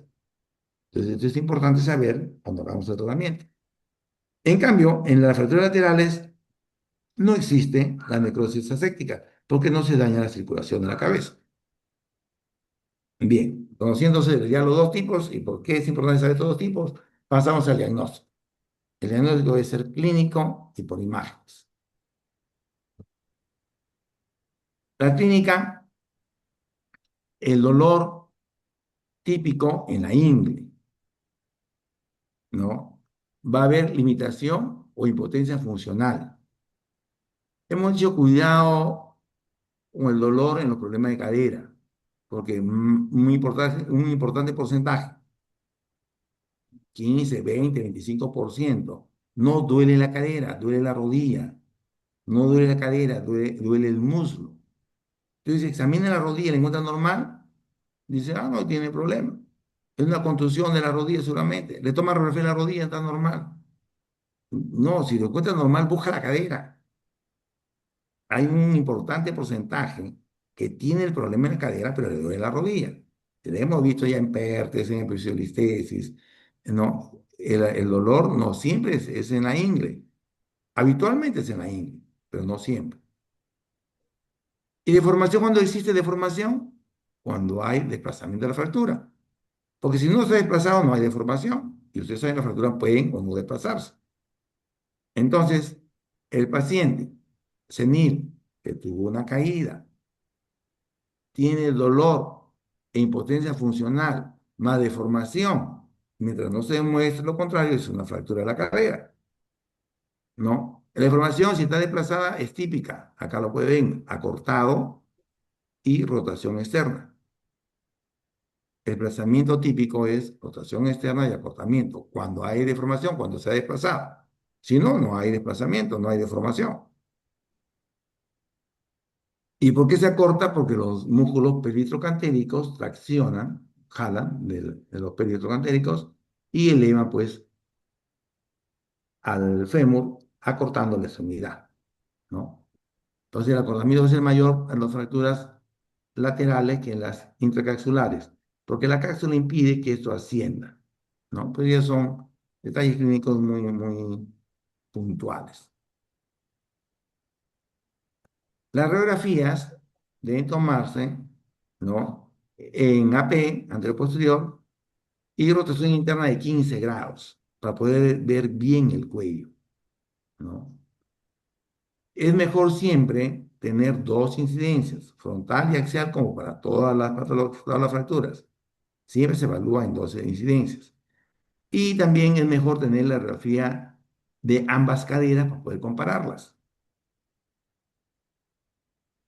Entonces, esto es importante saber cuando hagamos el tratamiento. En cambio, en las fracturas laterales no existe la necrosis aséptica, porque no se daña la circulación de la cabeza. Bien, conociéndose ya los dos tipos y por qué es importante saber todos los tipos, pasamos al diagnóstico. El diagnóstico debe ser clínico y por imágenes. La clínica, el dolor típico en la ingle, ¿no? Va a haber limitación o impotencia funcional. Hemos dicho cuidado con el dolor en los problemas de cadera, porque un importante porcentaje, 15, 20, 25%, no duele la cadera, duele la rodilla, no duele la cadera, duele el muslo. Entonces examina la rodilla, la encuentra normal, dice, ah, no tiene problema. Es una contusión de la rodilla seguramente. Le toma radiografía de la rodilla, está normal. No, si lo encuentra normal, busca la cadera. Hay un importante porcentaje que tiene el problema en la cadera, pero le duele la rodilla. Lo hemos visto ya en PERTES, en episodiolistesis, ¿no? El dolor no siempre es en la ingle. Habitualmente es en la ingle, pero no siempre. ¿Y deformación cuando existe deformación? Cuando hay desplazamiento de la fractura. Porque si no está desplazado, no hay deformación. Y ustedes saben, las fracturas pueden o no desplazarse. Entonces, el paciente senil que tuvo una caída, tiene dolor e impotencia funcional, más deformación, mientras no se demuestre lo contrario, es una fractura de la cadera, ¿no? La deformación, si está desplazada, es típica. Acá lo pueden acortado y rotación externa. El desplazamiento típico es rotación externa y acortamiento. Cuando hay deformación, cuando se ha desplazado. Si no, no hay desplazamiento, no hay deformación. ¿Y por qué se acorta? Porque los músculos peritrocantéricos traccionan, jalan de los peritrocantéricos y elevan pues al fémur acortando la extremidad, ¿no? Entonces el acortamiento es el mayor en las fracturas laterales que en las intracapsulares, porque la cápsula impide que esto ascienda, ¿no? Pues ya son detalles clínicos muy puntuales. Las radiografías deben tomarse, ¿no? En AP, anterior posterior, y rotación interna de 15 grados, para poder ver bien el cuello, ¿no? Es mejor siempre tener dos incidencias, frontal y axial, como para todas las fracturas. Siempre se evalúa en dos incidencias. Y también es mejor tener la radiografía de ambas caderas para poder compararlas.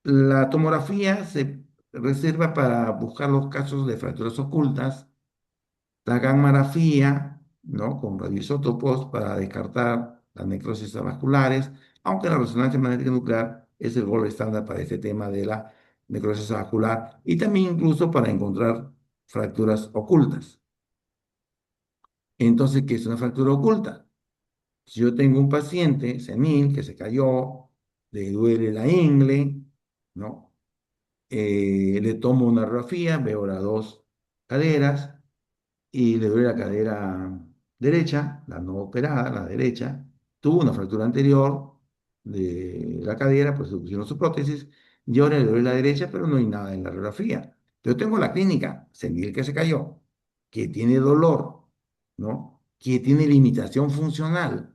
La tomografía se reserva para buscar los casos de fracturas ocultas, la gammagrafía, ¿no? Con radioisótopos para descartar las necrosis vasculares, aunque la resonancia magnética nuclear es el gold estándar para este tema de la necrosis vascular y también incluso para encontrar fracturas ocultas. Entonces, ¿qué es una fractura oculta? Si yo tengo un paciente senil que se cayó, le duele la ingle, ¿no? le tomo una radiografía, veo las dos caderas y le duele la cadera derecha, la no operada, la derecha. Tuvo una fractura anterior de la cadera, pues se pusieron su prótesis y ahora le duele la derecha, pero no hay nada en la radiografía. Yo tengo la clínica, sentir que se cayó, que tiene dolor, ¿no? Que tiene limitación funcional.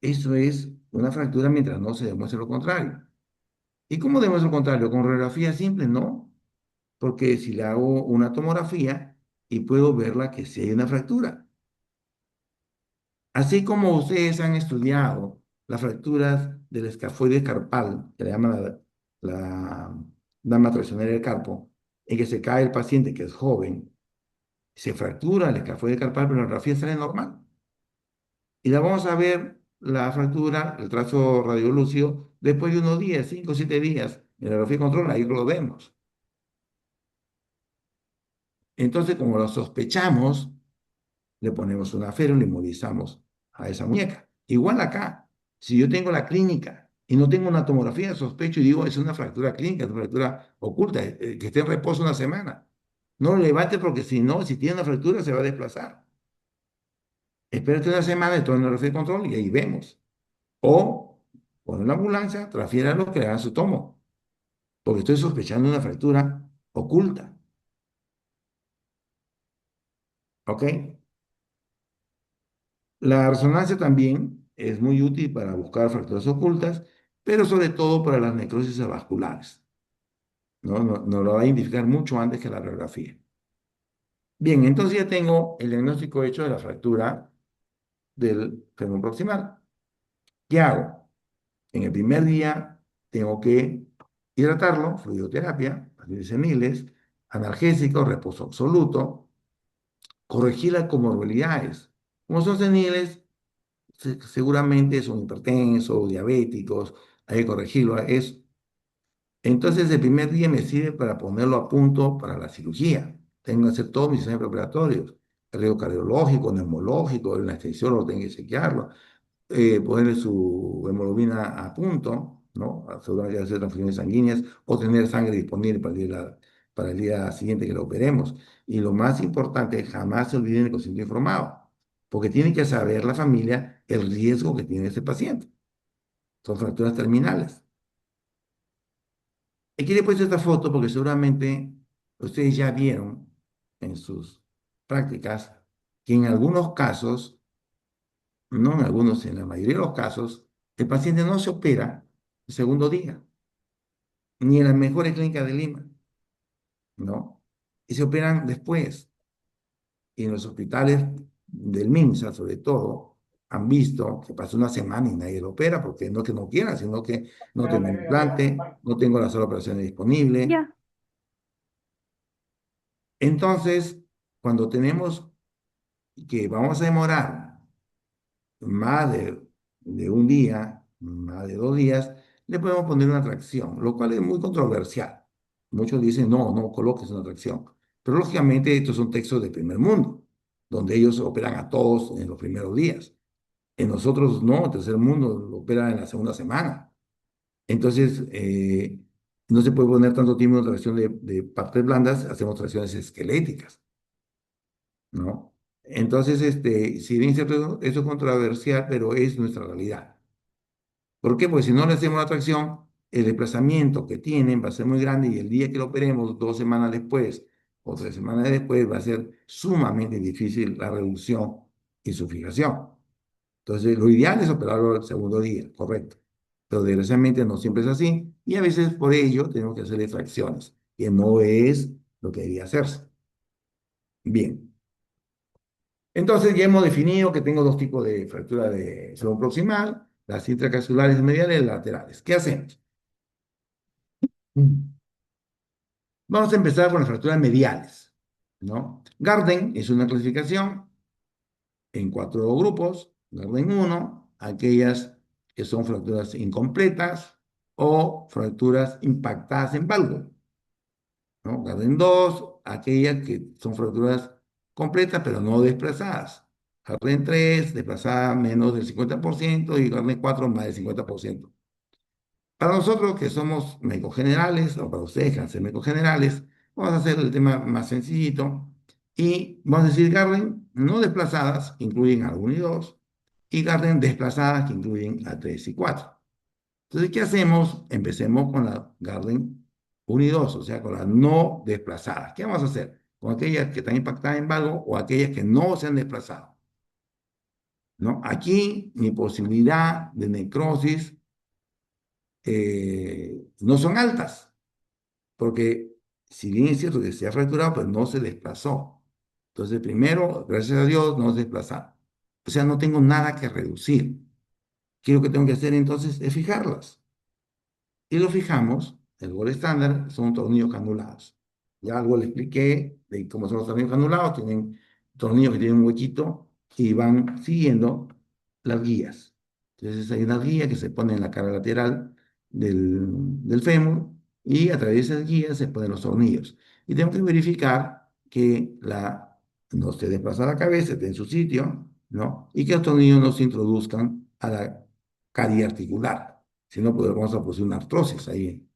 Eso es una fractura mientras no se demuestre lo contrario. ¿Y cómo demuestro lo contrario? Con radiografía simple, no. Porque si le hago una tomografía y puedo verla que sí hay una fractura. Así como ustedes han estudiado las fracturas del escafoide carpal, que le llaman la dama traicionera del carpo, en que se cae el paciente que es joven, se fractura el escafoide carpal, pero la radiografía sale normal. Y la vamos a ver, la fractura, el trazo radiolúcido, después de unos días, 5 o 7 días, en la radiografía de control, ahí lo vemos. Entonces, como lo sospechamos, le ponemos una férula y inmovilizamos a esa muñeca. Igual acá, si yo tengo la clínica y no tengo una tomografía, sospecho y digo, es una fractura clínica, es una fractura oculta, que esté en reposo una semana. No lo levante porque si no, si tiene una fractura, se va a desplazar. Espérate una semana y todo en el de control y ahí vemos. O pon la ambulancia, transfiéralo que le hagan su tomo, porque estoy sospechando una fractura oculta. ¿Ok? La resonancia también es muy útil para buscar fracturas ocultas, pero sobre todo para las necrosis vasculares. ¿No? Nos lo va a identificar mucho antes que la radiografía. Bien, entonces ya tengo el diagnóstico hecho de la fractura del fémur proximal. ¿Qué hago? En el primer día tengo que hidratarlo, fluidoterapia, pastillas seniles, analgésico, reposo absoluto, corregir las comorbilidades. Como son seniles, seguramente son hipertensos, diabéticos, hay que corregirlo. Entonces, el primer día me sirve para ponerlo a punto para la cirugía. Tengo que hacer todos mis exámenes preparatorios, el riesgo cardiológico, neumológico, el anestesiólogo tiene que chequearlo, ponerle su hemoglobina a punto, ¿no? Asegurarse de hacer transfusiones sanguíneas o tener sangre disponible para el día siguiente que lo operemos. Y lo más importante, jamás se olviden del consciente informado, porque tiene que saber la familia el riesgo que tiene ese paciente. Son fracturas terminales. Aquí le he puesto esta foto porque seguramente ustedes ya vieron en sus prácticas que en algunos casos, no en algunos, en la mayoría de los casos, el paciente no se opera el segundo día, ni en las mejores clínicas de Lima, ¿no? Y se operan después. Y en los hospitales del MINSA, sobre todo, han visto que pasa una semana y nadie lo opera, porque no que no quiera, sino que no tengo un implante, no tengo las sola operaciones disponibles. Ya. Entonces, cuando tenemos que vamos a demorar más de un día, más de 2 días, le podemos poner una tracción, lo cual es muy controversial. Muchos dicen, no, no coloques una tracción. Pero lógicamente estos son textos de primer mundo, donde ellos operan a todos en los primeros días. En nosotros no, el tercer mundo lo opera en la segunda semana. Entonces, no se puede poner tanto tiempo en tracción de partes blandas, hacemos tracciones esqueléticas, ¿no? Entonces, si bien es cierto, eso es controversial, pero es nuestra realidad. ¿Por qué? Porque si no le hacemos la tracción, el desplazamiento que tienen va a ser muy grande y el día que lo operemos, 2 semanas después o 3 semanas después, va a ser sumamente difícil la reducción y su fijación. Entonces, lo ideal es operarlo el segundo día, correcto. Pero desgraciadamente no siempre es así y a veces por ello tenemos que hacer extracciones, que no es lo que debería hacerse. Bien. Entonces ya hemos definido que tengo dos tipos de fractura de xomo proximal, las intracapsulares mediales y las laterales. ¿Qué hacemos? Mm. Vamos a empezar con las fracturas mediales, ¿no? Garden es una clasificación en 4 grupos. Garden uno, aquellas que son fracturas incompletas o fracturas impactadas en válvula, ¿no? Garden 2, aquellas que son fracturas completas pero no desplazadas. Garden 3, desplazada menos del 50% y Garden 4, más del 50%. Para nosotros que somos médicos generales, o para ustedes que van a ser médicos generales, vamos a hacer el tema más sencillito y vamos a decir Garden no desplazadas, que incluyen al 1 y 2, y Garden desplazadas, que incluyen a 3 y 4. Entonces, ¿qué hacemos? Empecemos con la Garden 1 y 2, o sea, con las no desplazadas. ¿Qué vamos a hacer? Con aquellas que están impactadas en valgo o aquellas que no se han desplazado, ¿no? Aquí mi posibilidad de necrosis no son altas, porque si bien es cierto que se ha fracturado, pues no se desplazó. Entonces, primero, gracias a Dios, no se desplazaron. O sea, no tengo nada que reducir. ¿Qué es lo que tengo que hacer entonces? Es fijarlas. Y lo fijamos, el gol estándar son tornillos canulados. Ya algo le expliqué de cómo son los tornillos canulados, tienen tornillos que tienen un huequito y van siguiendo las guías. Entonces hay una guía que se pone en la cara lateral del fémur y a través de esas guías se ponen los tornillos. Y tengo que verificar que no se desplaza la cabeza, esté en su sitio, ¿no? Y que los tornillos no se introduzcan a la carie articular. Si no, pues vamos a producir una artrosis ahí.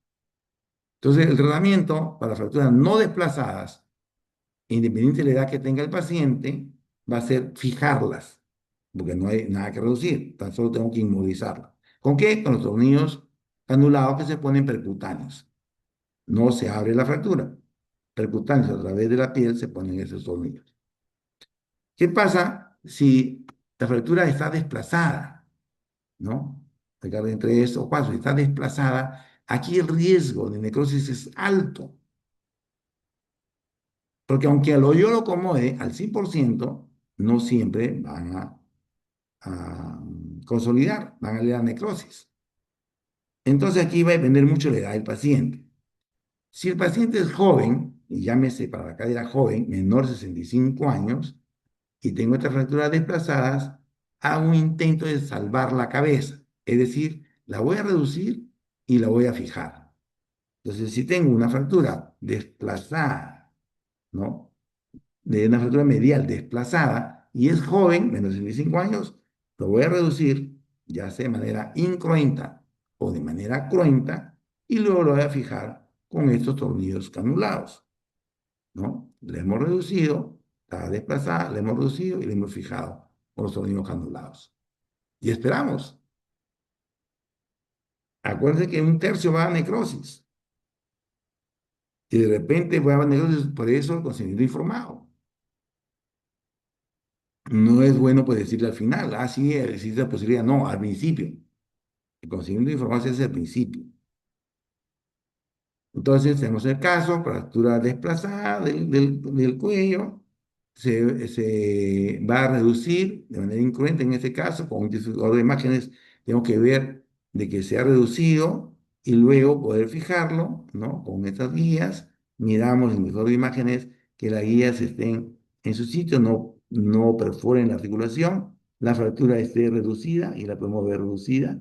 Entonces, el tratamiento para fracturas no desplazadas, independiente de la edad que tenga el paciente, va a ser fijarlas, porque no hay nada que reducir, tan solo tengo que inmovilizarla. ¿Con qué? Con los tornillos anulados que se ponen percutáneos. No se abre la fractura. Percutáneos a través de la piel se ponen esos tornillos. ¿Qué pasa si la fractura está desplazada? ¿No? Recarga entre 3 o 4, si está desplazada, aquí el riesgo de necrosis es alto, porque aunque yo lo acomode al 100%, no siempre van a consolidar, van a leer necrosis. Entonces aquí va a depender mucho de la edad del paciente. Si el paciente es joven, y llámese para la cadera joven, menor de 65 años, y tengo estas fracturas desplazadas, hago un intento de salvar la cabeza. Es decir, la voy a reducir y la voy a fijar. Entonces, si tengo una fractura desplazada, ¿no? De una fractura medial desplazada y es joven, menos de 65 años, lo voy a reducir, ya sea de manera incruenta o de manera cruenta, y luego lo voy a fijar con estos tornillos canulados, ¿no? Le hemos reducido, está desplazada, le hemos reducido y le hemos fijado con los tornillos canulados. Y esperamos. Acuérdense que un tercio va a necrosis. Y de repente va a necrosis, por eso el consentimiento informado. No es bueno pues decirle al final, ah, sí, existe la posibilidad. No, al principio. El consentimiento informado se hace al principio. Entonces, tenemos el caso, fractura desplazada del cuello, se va a reducir de manera incruenta en este caso, con un distribuidor de imágenes, tengo que ver de que se ha reducido y luego poder fijarlo, ¿no? Con estas guías, miramos en el distribuidor de imágenes que las guías estén en su sitio, no perforen la articulación, la fractura esté reducida y la podemos ver reducida,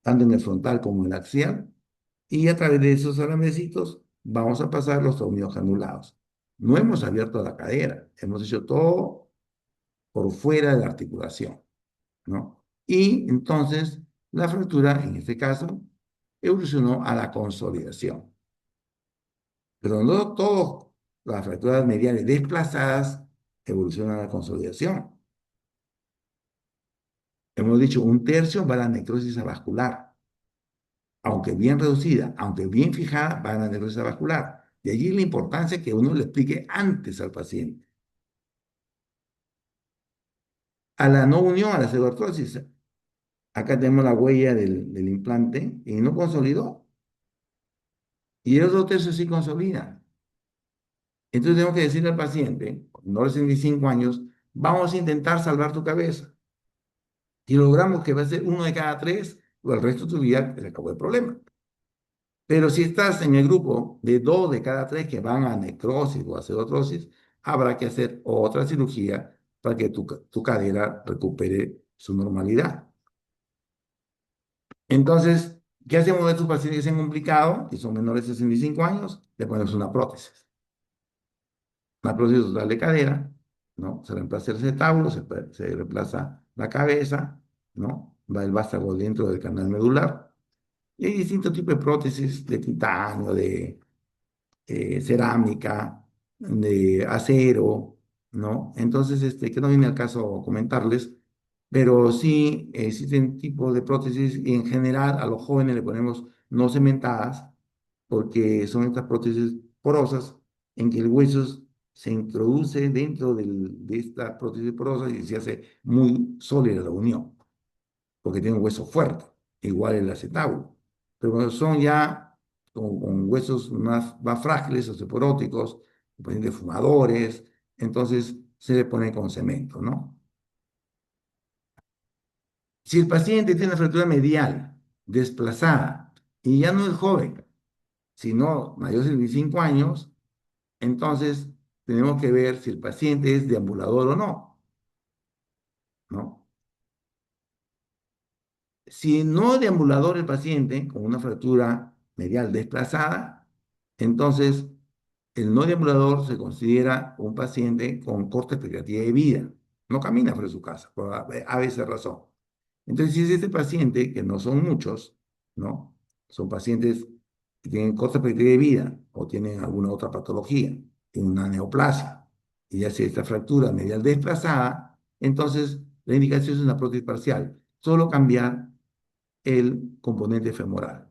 tanto en el frontal como en el axial y a través de esos alambrecitos vamos a pasar los tornillos anulados. No hemos abierto la cadera, hemos hecho todo por fuera de la articulación, ¿no? Y entonces la fractura, en este caso, evolucionó a la consolidación. Pero no todas las fracturas mediales desplazadas evolucionan a la consolidación. Hemos dicho, un tercio va a la necrosis avascular, aunque bien reducida, aunque bien fijada, va a la necrosis vascular. De allí la importancia que uno le explique antes al paciente. A la no unión, a la pseudoartrosis, acá tenemos la huella del implante y no consolidó. Y el otro tercio sí consolida. Entonces tengo que decirle al paciente, no de 65 años, vamos a intentar salvar tu cabeza. Si logramos que va a ser 1 de cada 3, pues el resto de tu vida se acabó el problema. Pero si estás en el grupo de 2 de cada 3 que van a necrosis o a pseudoartrosis, habrá que hacer otra cirugía para que tu cadera recupere su normalidad. Entonces, ¿qué hacemos de estos pacientes que se han complicado, que son menores de 65 años? Le ponemos una prótesis total de cadera, ¿no? Se reemplaza el acetábulo, se reemplaza la cabeza, ¿no? Va el vástago dentro del canal medular Y hay distintos tipos de prótesis de titanio, de cerámica, de acero, ¿no? Entonces, que no viene al caso comentarles, pero sí existen tipos de prótesis y en general a los jóvenes le ponemos no cementadas porque son estas prótesis porosas en que el hueso se introduce dentro de esta prótesis porosa y se hace muy sólida la unión porque tiene un hueso fuerte, igual el acetábulo. Pero cuando son ya con huesos más frágiles, osteoporóticos, de fumadores, entonces se le pone con cemento, ¿no? Si el paciente tiene una fractura medial desplazada y ya no es joven, sino mayor de 25 años, entonces tenemos que ver si el paciente es deambulador o no, ¿no? Si no deambulador el paciente con una fractura medial desplazada, entonces el no deambulador se considera un paciente con corta expectativa de vida. No camina fuera de su casa, por a veces razón. Entonces, si es este paciente, que no son muchos, ¿no? Son pacientes que tienen corta expectativa de vida o tienen alguna otra patología, tienen una neoplasia, y ya sea esta fractura medial desplazada, entonces la indicación es una prótesis parcial. Solo cambiar el componente femoral.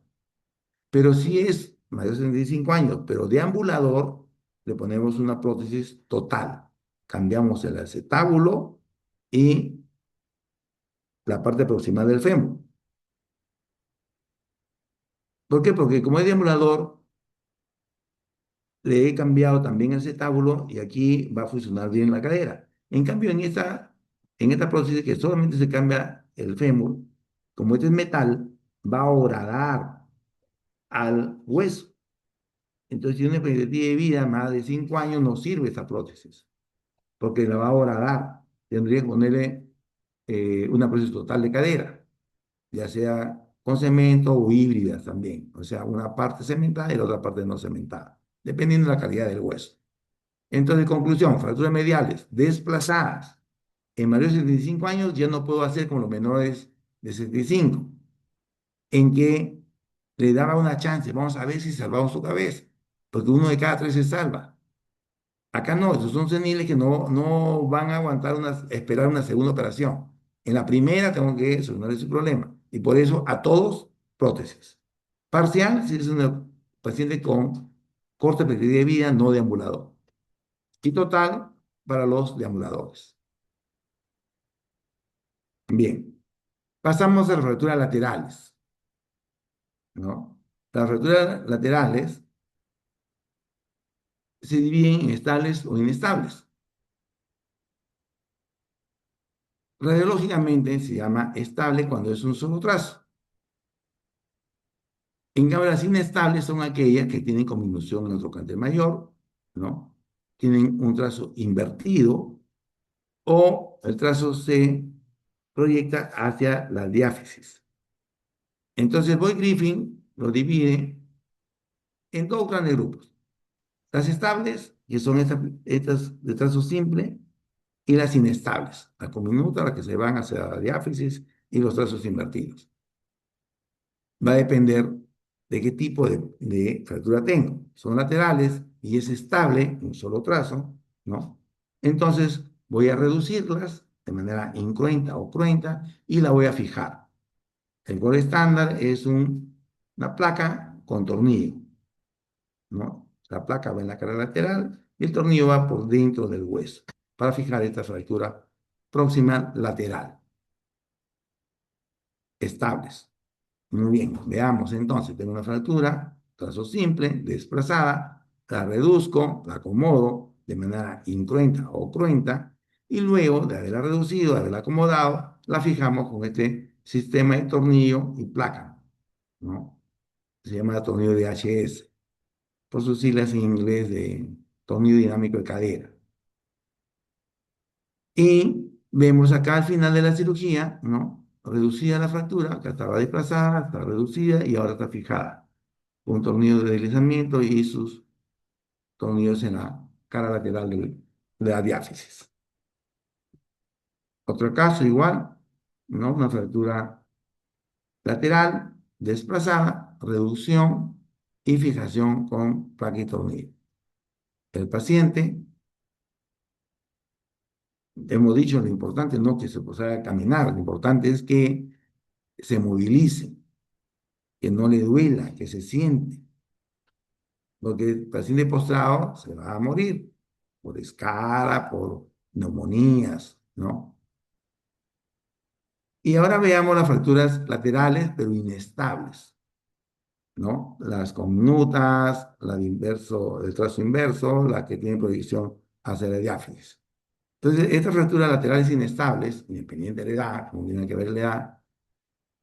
Pero si es mayor de 65 años, pero deambulador, le ponemos una prótesis total. Cambiamos el acetábulo y la parte proximal del fémur. ¿Por qué? Porque como es deambulador, le he cambiado también el acetábulo y aquí va a funcionar bien la cadera. En cambio, en esta prótesis que solamente se cambia el fémur, como este es metal, va a horadar al hueso. Entonces, si una expectativa de vida más de 5 años, no sirve esta prótesis, porque la va a horadar. Tendría que ponerle una prótesis total de cadera, ya sea con cemento o híbridas también. O sea, una parte cementada y la otra parte no cementada, dependiendo de la calidad del hueso. Entonces, conclusión, fracturas mediales desplazadas en mayores de 75 años ya no puedo hacer como los menores de 65, en que le daba una chance, vamos a ver si salvamos su cabeza, porque uno de cada tres se salva. Acá no, esos son seniles que no van a aguantar esperar una segunda operación. En la primera tengo que solucionar ese problema. Y por eso a todos, prótesis. Parcial, si es un paciente con corta expectativa de vida, no deambulador. Y total, para los deambuladores. Bien, pasamos a las fracturas laterales, ¿no? Las fracturas laterales se dividen en estables o inestables. Radiológicamente se llama estable cuando es un solo trazo. En cambio, las inestables son aquellas que tienen conminución en el trocánter mayor, ¿no? Tienen un trazo invertido o el trazo se proyecta hacia la diáfisis. Entonces, Boyd Griffin lo divide en dos grandes grupos. Las estables, que son estas de trazo simple, y las inestables, la conminuta, las que se van hacia la diáfisis y los trazos invertidos. Va a depender de qué tipo de fractura tengo. Son laterales y es estable, un solo trazo, ¿no? Entonces voy a reducirlas de manera incruenta o cruenta y la voy a fijar. El gol estándar es una placa con tornillo, ¿no? La placa va en la cara lateral y el tornillo va por dentro del hueso para fijar esta fractura próxima lateral, estables. Muy bien, veamos entonces, tengo una fractura, trazo simple, desplazada, la reduzco, la acomodo de manera incruenta o cruenta, y luego de haberla reducido, de haberla acomodado, la fijamos con este sistema de tornillo y placa, ¿no? Se llama tornillo de HS, por sus siglas en inglés de tornillo dinámico de cadera. Y vemos acá al final de la cirugía, ¿no? Reducida la fractura, acá estaba desplazada, está reducida y ahora está fijada, con tornillos de deslizamiento y sus tornillos en la cara lateral de la diáfisis. Otro caso igual, ¿no? Una fractura lateral, desplazada, reducción y fijación con placa y tornillo. El paciente, hemos dicho lo importante no que se pueda caminar, lo importante es que se movilice, que no le duela, que se siente, porque el paciente postrado se va a morir por escara, por neumonías, ¿no? Y ahora veamos las fracturas laterales, pero inestables, ¿no? Las conminutas, la de inverso, el trazo inverso, la que tiene proyección hacia la diáfisis. Entonces, estas fracturas laterales inestables, independiente de la edad, como tiene que ver la edad,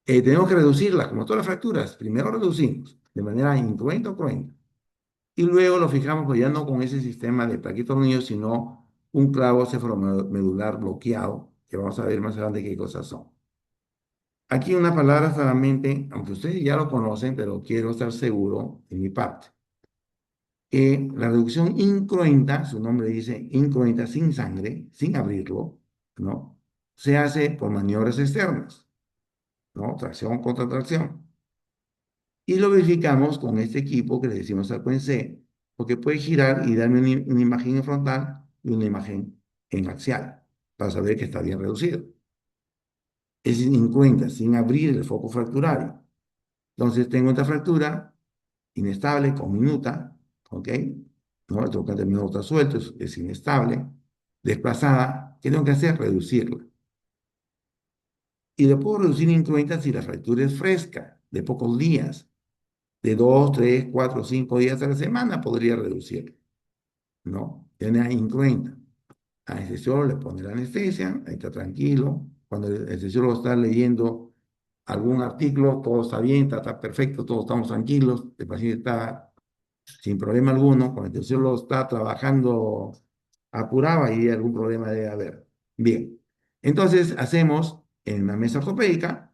tenemos que reducirlas, como todas las fracturas. Primero reducimos de manera incruenta o cruenta. Y luego lo fijamos, pues ya no con ese sistema de placa y tornillo, sino un clavo cefalomedular bloqueado, que vamos a ver más adelante qué cosas son. Aquí una palabra solamente, aunque ustedes ya lo conocen, pero quiero estar seguro en mi parte. La reducción incruenta, su nombre dice incruenta, sin sangre, sin abrirlo, ¿no? Se hace por maniobras externas, ¿no? Tracción contra tracción. Y lo verificamos con este equipo que le decimos al C, porque puede girar y darme una imagen en frontal y una imagen en axial, para saber que está bien reducido. Es incruenta, sin abrir el foco fracturario. Entonces tengo esta fractura inestable, comminuta, ¿ok? ¿No? El trocante menor está suelto, es inestable, desplazada. ¿Qué tengo que hacer? Reducirla. Y lo puedo reducir incruenta si la fractura es fresca, de pocos días, de 2, 3, 4, 5 días a la semana, podría reducirla, ¿no? Tiene incruenta. Al anestesiólogo le pone la anestesia, ahí está tranquilo. Cuando el anestesiólogo está leyendo algún artículo, todo está bien, está perfecto, todos estamos tranquilos, el paciente está sin problema alguno, cuando el anestesiólogo está trabajando apurado, ahí algún problema debe haber. Bien, entonces hacemos en la mesa ortopédica,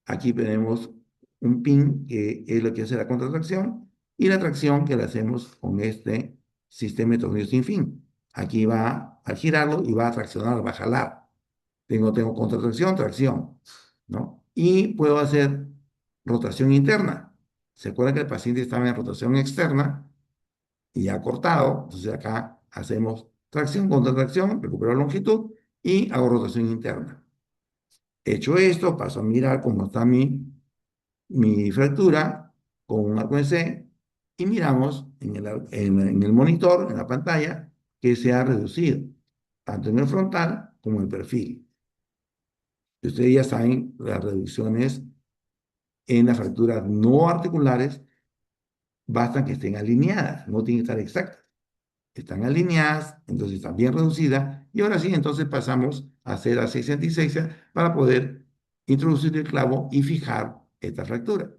aquí tenemos un pin que es lo que hace la contratracción y la tracción que la hacemos con este sistema de tornillos sin fin. Aquí va a girarlo y va a traccionar, va a jalar. Tengo contratracción, tracción, ¿no? Y puedo hacer rotación interna. ¿Se acuerda que el paciente estaba en rotación externa y ha cortado? Entonces acá hacemos tracción, contratracción, recupero longitud y hago rotación interna. Hecho esto, paso a mirar cómo está mi fractura con un arco C y miramos en el monitor, en la pantalla, que se ha reducido, tanto en el frontal como en el perfil. Y ustedes ya saben, las reducciones en las fracturas no articulares bastan que estén alineadas, no tienen que estar exactas. Están alineadas, entonces están bien reducidas, y ahora sí, entonces pasamos a hacer asepsia antisepsia para poder introducir el clavo y fijar esta fractura,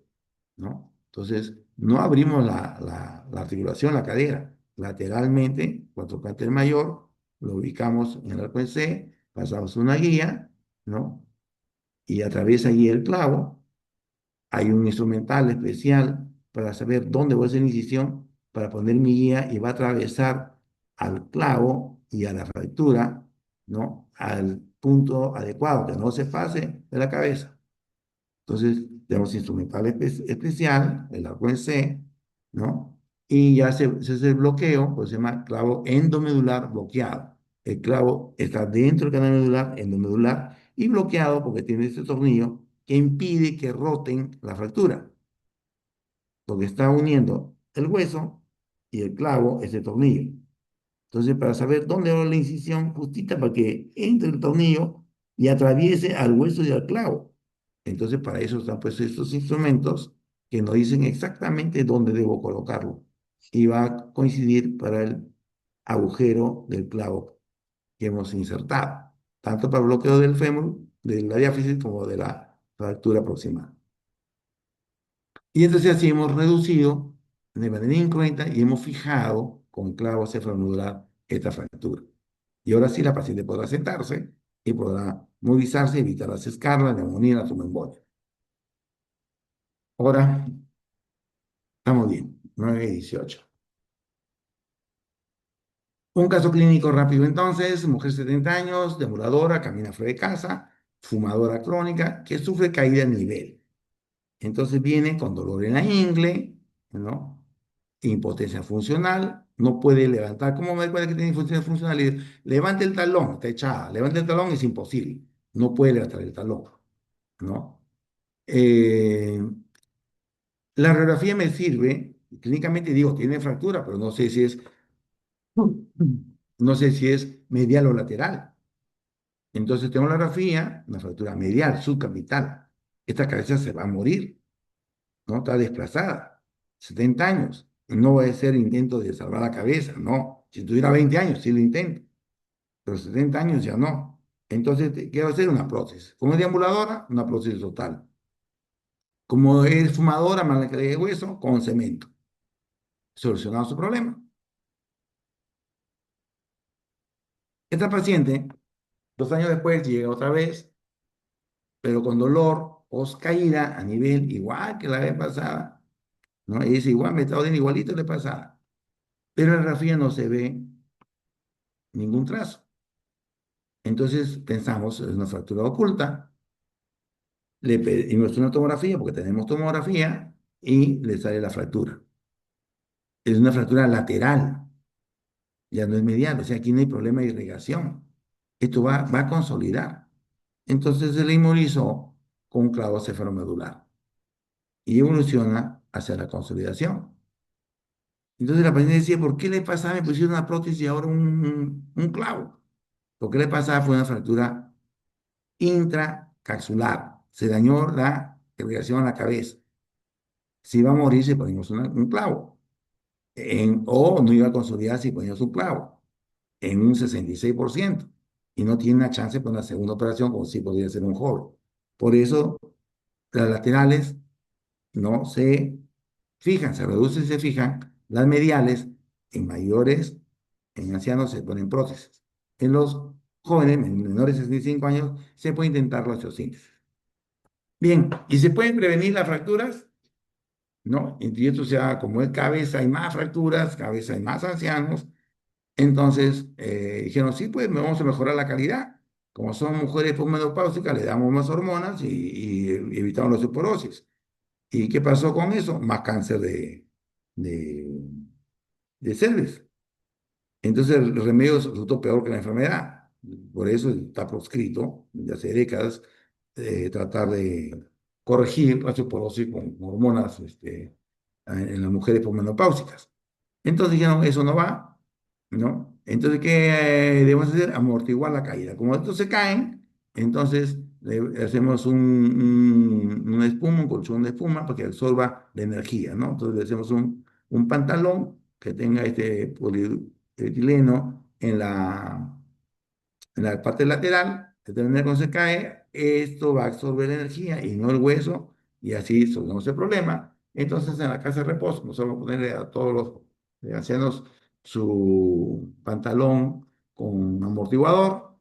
¿no? Entonces, no abrimos la articulación, la cadera, lateralmente, cuatro plantel mayor, lo ubicamos en el arco en C, pasamos una guía, ¿no? Y atraviesa ahí el clavo. Hay un instrumental especial para saber dónde voy a hacer la incisión, para poner mi guía y va a atravesar al clavo y a la fractura, ¿no? Al punto adecuado, que no se pase de la cabeza. Entonces, tenemos instrumental especial, el arco en C, ¿no? Y ya se hace el bloqueo, pues se llama clavo endomedular bloqueado. El clavo está dentro del canal medular, endomedular, y bloqueado porque tiene este tornillo que impide que roten la fractura, porque está uniendo el hueso y el clavo, ese tornillo. Entonces, para saber dónde va la incisión justita para que entre el tornillo y atraviese al hueso y al clavo. Entonces, para eso están puestos estos instrumentos que nos dicen exactamente dónde debo colocarlo. Y va a coincidir para el agujero del clavo que hemos insertado, tanto para el bloqueo del fémur, de la diáfisis, como de la fractura proximal. Y entonces así hemos reducido de manera incruenta y hemos fijado con clavo cefalonodular esta fractura. Y ahora sí la paciente podrá sentarse y podrá movilizarse y evitar las escarlas, la neumonía, la tromboembolia. Ahora estamos bien, 9:18. Un caso clínico rápido entonces, mujer 70 años, deambuladora, camina fuera de casa, fumadora crónica, que sufre caída de nivel. Entonces viene con dolor en la ingle, ¿no? Impotencia funcional, no puede levantar. ¿Cómo me cuenta que tiene impotencia funcional? Levante el talón, está echada. Levante el talón, es imposible. No puede levantar el talón, ¿no? Eh, la radiografía me sirve, clínicamente digo, tiene fractura, pero no sé si es medial o lateral. Entonces tengo la radiografía, una fractura medial, subcapital. Esta cabeza se va a morir, ¿no? Está desplazada, 70 años. No va a ser intento de salvar la cabeza, no. Si tuviera 20 años, sí lo intento, pero 70 años ya no. Entonces, quiero hacer una prótesis. Como es deambuladora, una prótesis total. Como es fumadora, mala calidad de hueso, con cemento. Solucionado su problema. Esta paciente, 2 años después, llega otra vez, pero con dolor post caída a nivel igual que la vez pasada, ¿no? Y dice, igual me está doliendo igualito le pasaba. Pero en la radiografía no se ve ningún trazo. Entonces pensamos, es una fractura oculta, le pedimos una tomografía porque tenemos tomografía y le sale la fractura. Es una fractura lateral, ya no es medial, o sea, aquí no hay problema de irrigación. Esto va a consolidar. Entonces se le inmovilizó con un clavo cefalomedular y evoluciona hacia la consolidación. Entonces la paciente decía, ¿por qué le pasaba? Me pusieron una prótesis y ahora un clavo. Lo que le pasaba fue una fractura intracapsular. Se dañó la irrigación a la cabeza. Si iba a morir, se ponemos un clavo. O no iba a consolidar si poníamos un clavo en un 66%. Y no tiene una chance para una segunda operación, como si podría ser un joven. Por eso, las laterales no se fijan, se reducen y se fijan. Las mediales, en mayores, en ancianos, se ponen prótesis. En los jóvenes, menores de 65 años, se puede intentar la osteosíntesis. Bien, ¿y se pueden prevenir las fracturas? ¿No? Y esto sea, como es cada vez hay más fracturas, cada vez hay más ancianos, entonces dijeron, sí, pues vamos a mejorar la calidad. Como son mujeres posmenopáusicas, le damos más hormonas y evitamos la osteoporosis. ¿Y qué pasó con eso? Más cáncer de, de cervix. Entonces el remedio resultó peor que la enfermedad. Por eso está proscrito desde hace décadas tratar de corregir la osteoporosis con hormonas en las mujeres posmenopáusicas. Entonces dijeron, eso no va, ¿no? Entonces, ¿qué debemos hacer? Amortiguar la caída. Como estos se caen, entonces le hacemos una espuma, un colchón de espuma para que absorba la energía, ¿no? Entonces le hacemos un pantalón que tenga este polietileno en la parte lateral, de tal manera cuando se cae, esto va a absorber energía y no el hueso, y así solucionamos el problema. Entonces, en la casa de reposo, nos vamos a ponerle a todos los ancianos su pantalón con amortiguador,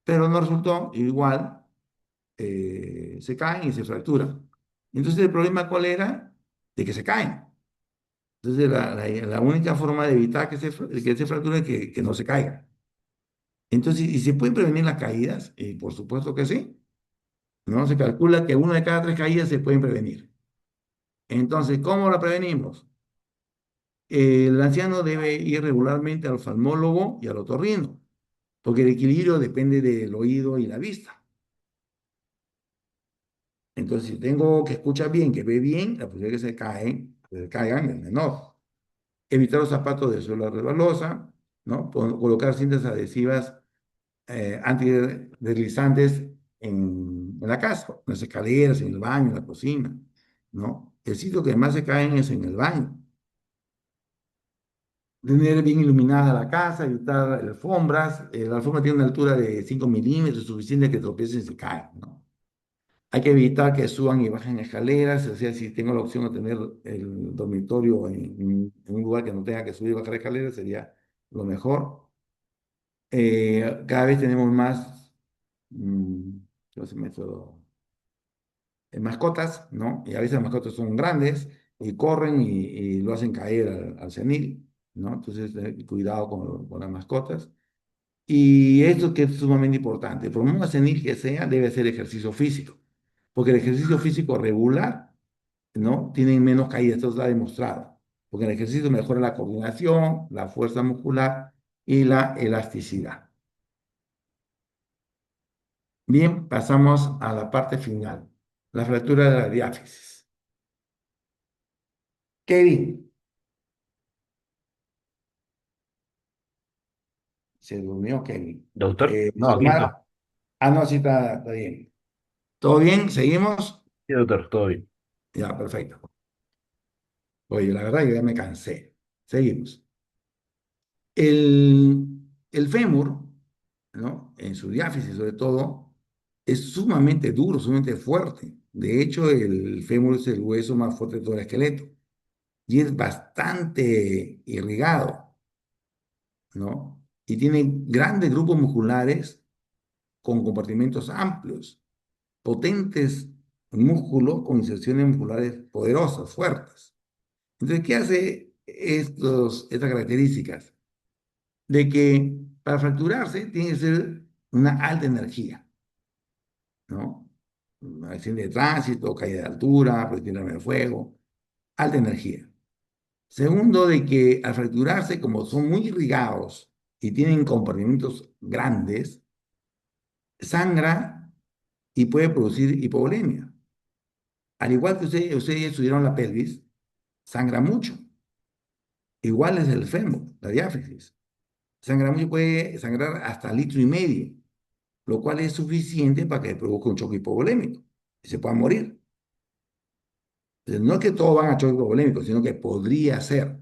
pero no resultó igual, se caen y se fracturan. Entonces, ¿el problema cuál era? De que se caen. Entonces, la única forma de evitar que se fracture es que no se caiga. Entonces, ¿y se pueden prevenir las caídas? Por supuesto que sí, ¿no? Se calcula que una de cada 3 caídas se pueden prevenir. Entonces, ¿cómo la prevenimos? El anciano debe ir regularmente al oftalmólogo y al otorrino, porque el equilibrio depende del oído y la vista. Entonces, si tengo que escuchar bien, que ve bien, la posibilidad de que se caigan es menor. Evitar los zapatos de suela resbalosa, ¿no? Colocar cintas adhesivas antideslizantes en la casa, en las escaleras, en el baño, en la cocina, ¿no? El sitio que más se caen es en el baño. Tener bien iluminada la casa, evitar alfombras. La alfombra tiene una altura de 5 milímetros, suficiente que tropiecen y se caen, ¿no? Hay que evitar que suban y bajen escaleras, o sea, si tengo la opción de tener el dormitorio en un lugar que no tenga que subir y bajar escaleras, sería lo mejor. Cada vez tenemos más, mm, ¿cómo se llama esto? Mascotas, ¿no? Y a veces las mascotas son grandes y corren y lo hacen caer al senil, ¿no? Entonces, cuidado con las mascotas. Y esto que es sumamente importante, por más senil que sea, debe hacer ejercicio físico, porque el ejercicio físico regular ¿no? Tienen menos caída, esto está demostrado, porque el ejercicio mejora la coordinación, la fuerza muscular y la elasticidad. Bien, pasamos a la parte final, la fractura de la diáfisis. Kevin, se durmió Kevin. Doctor, no, aquí estoy. Xiomara, no, sí está bien. ¿Todo bien? ¿Seguimos? Sí, doctor, todo bien. Ya, perfecto. Oye, la verdad, yo ya me cansé. Seguimos. El fémur, ¿no? En su diáfisis, sobre todo, es sumamente duro, sumamente fuerte. De hecho, el fémur es el hueso más fuerte de todo el esqueleto y es bastante irrigado, ¿no? Y tiene grandes grupos musculares con compartimentos amplios, potentes músculos con inserciones musculares poderosas, fuertes. Entonces, ¿qué hace estas características? De que para fracturarse tiene que ser una alta energía, ¿no? Un accidente de tránsito, caída de altura, proyectil de fuego, alta energía. Segundo, de que al fracturarse, como son muy irrigados y tienen compartimentos grandes, sangra y puede producir hipovolemia. Al igual que ustedes estudiaron la pelvis, sangra mucho. Igual es el fémur, la diáfisis. Sangra mucho, puede sangrar hasta litro y medio, lo cual es suficiente para que provoque un choque hipovolémico y se pueda morir. Entonces, no es que todos van a choque hipovolémico, sino que podría ser.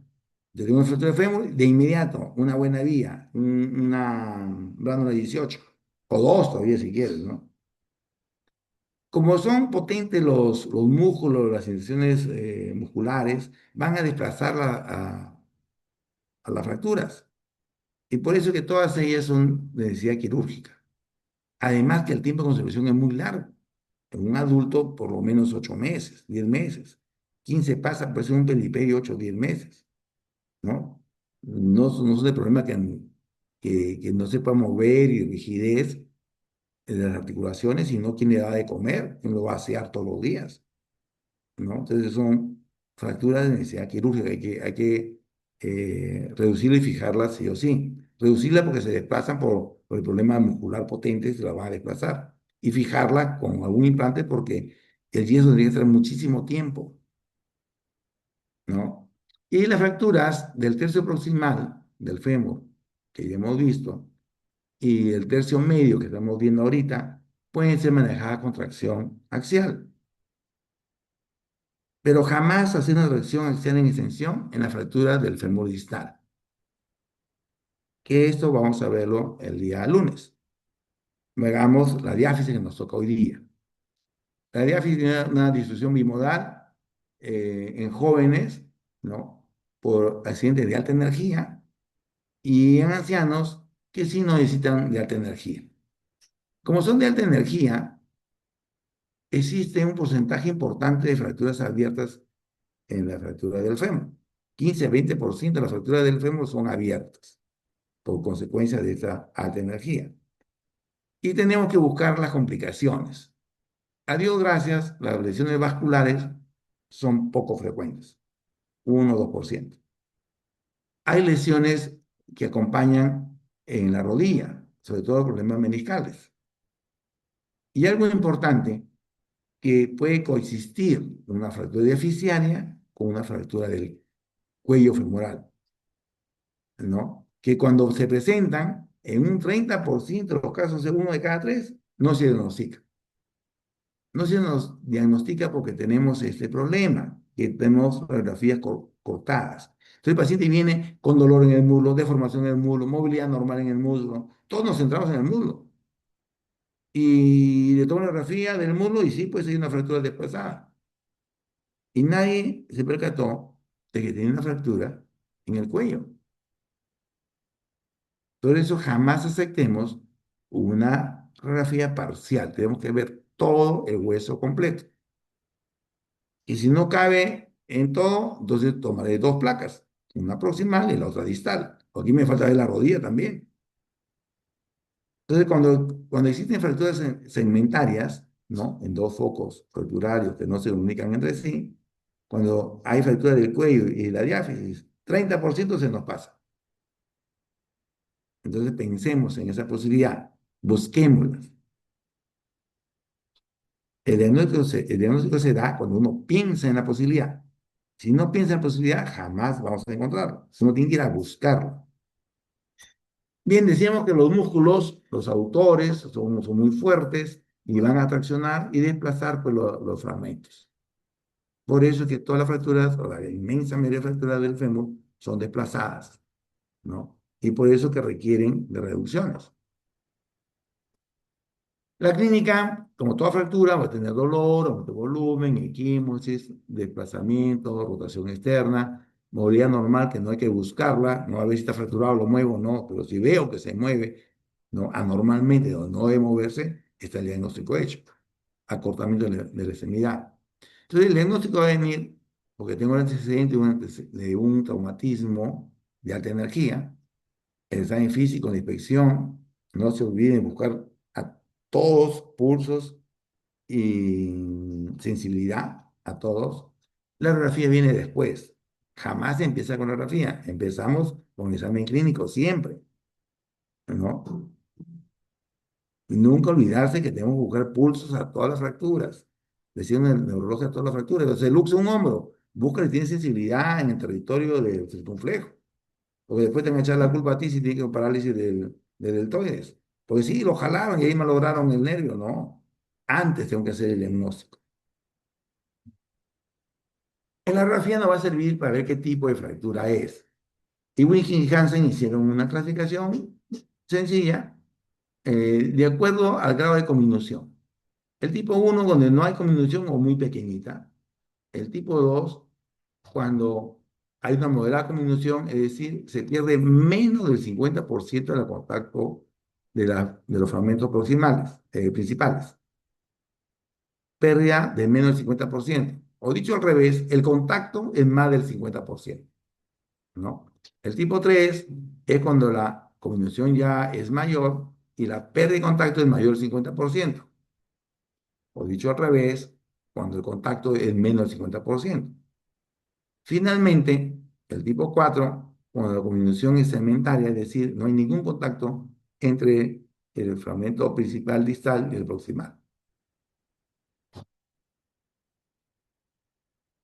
Yo tengo un fractura de fémur, de inmediato, una buena vía, una válvula 18, o dos todavía si quieres, ¿no? Como son potentes los músculos, las inyecciones musculares, van a desplazar a las fracturas. Y por eso que todas ellas son de necesidad quirúrgica. Además que el tiempo de conservación es muy largo. En un adulto, por lo menos 8 meses, 10 meses. 15 pasa, puede ser un peliperio 8 o 10 meses, ¿no? No es el problema que no sepa mover y rigidez de las articulaciones, sino quién le da de comer, quién lo va a asear todos los días, ¿no? Entonces son fracturas de necesidad quirúrgica, hay que reducirla y fijarla sí o sí. Reducirla porque se desplazan por el problema muscular potente, se la van a desplazar. Y fijarla con algún implante porque el yeso tendría que estar muchísimo tiempo, ¿no? Y las fracturas del tercio proximal del fémur, que ya hemos visto, y el tercio medio que estamos viendo ahorita, pueden ser manejadas con tracción axial, pero jamás hacer una tracción axial en extensión en la fractura del fémur distal, que esto vamos a verlo el día lunes. Hagamos la diáfisis que nos toca hoy día. La diáfisis tiene una distribución bimodal en jóvenes, ¿no? Por accidentes de alta energía y en ancianos que sí no necesitan de alta energía. Como son de alta energía, existe un porcentaje importante de fracturas abiertas en la fractura del fémur. 15 a 20% de las fracturas del fémur son abiertas por consecuencia de esta alta energía. Y tenemos que buscar las complicaciones. A Dios gracias, las lesiones vasculares son poco frecuentes, 1 o 2%. Hay lesiones que acompañan en la rodilla, sobre todo problemas meniscales. Y algo importante, que puede coexistir una fractura diaficiaria con una fractura del cuello femoral, ¿no? Que cuando se presentan, en un 30% de los casos, de uno de cada tres, no se diagnostica. No se nos diagnostica porque tenemos este problema, que tenemos radiografías cortadas. Entonces el paciente viene con dolor en el muslo, deformación en el muslo, movilidad normal en el muslo. Todos nos centramos en el muslo. Y le toman la radiografía del muslo y sí, pues hay una fractura desplazada. Y nadie se percató de que tenía una fractura en el cuello. Por eso jamás aceptemos una radiografía parcial. Tenemos que ver todo el hueso completo. Y si no cabe en todo, entonces tomaré dos placas, una proximal y la otra distal. Aquí me falta ver la rodilla también. Entonces, cuando existen fracturas segmentarias, ¿no? En dos focos fracturarios que no se comunican entre sí, Cuando hay fractura del cuello y de la diáfisis, 30% se nos pasa. Entonces pensemos en esa posibilidad, busquémosla. El diagnóstico se da cuando uno piensa en la posibilidad. Si no piensa en la posibilidad, jamás vamos a encontrarlo. Uno tiene que ir a buscarlo. Bien, decíamos que los músculos, los autores, son muy fuertes y van a traccionar y desplazar pues, los fragmentos. Por eso es que todas las fracturas, o la inmensa mayoría de fracturas del fémur, son desplazadas, ¿no? Y por eso que requieren de reducciones. La clínica, como toda fractura, va a tener dolor, aumento de volumen, equimosis, desplazamiento, rotación externa, movilidad normal, que no hay que buscarla, no a ver si está fracturado, lo muevo, no, pero si veo que se mueve, no, anormalmente, donde no debe moverse, está el diagnóstico hecho, acortamiento de la extremidad. Entonces, el diagnóstico va a venir porque tengo el antecedente de un traumatismo de alta energía, el examen físico, la inspección, no se olviden buscar a todos pulsos y sensibilidad a todos. La radiografía viene después. Jamás se empieza con la radiografía. Empezamos con el examen clínico siempre, ¿no? Y nunca olvidarse que tenemos que buscar pulsos a todas las fracturas. Decir el neurologio a todas las fracturas. Entonces, luxa un hombro. Busca si tiene sensibilidad en el territorio del circunflejo. Porque después te van a echar la culpa a ti si tiene que parálisis del deltoides. Porque sí, lo jalaron y ahí malograron el nervio, ¿no? Antes tengo que hacer el diagnóstico. En la radiografía nos va a servir para ver qué tipo de fractura es. Y Wilkin y Hansen hicieron una clasificación sencilla de acuerdo al grado de comminución. El tipo uno donde no hay comminución o muy pequeñita. El tipo 2 cuando hay una moderada comminución, es decir, se pierde menos del 50% del contacto de los fragmentos proximales, principales. Pérdida de menos del 50%. O dicho al revés, el contacto es más del 50%, ¿no? El tipo 3 es cuando la comminución ya es mayor y la pérdida de contacto es mayor del 50%. O dicho al revés, cuando el contacto es menos del 50%. Finalmente, el tipo 4, cuando la combinación es segmentaria, es decir, no hay ningún contacto entre el fragmento principal distal y el proximal.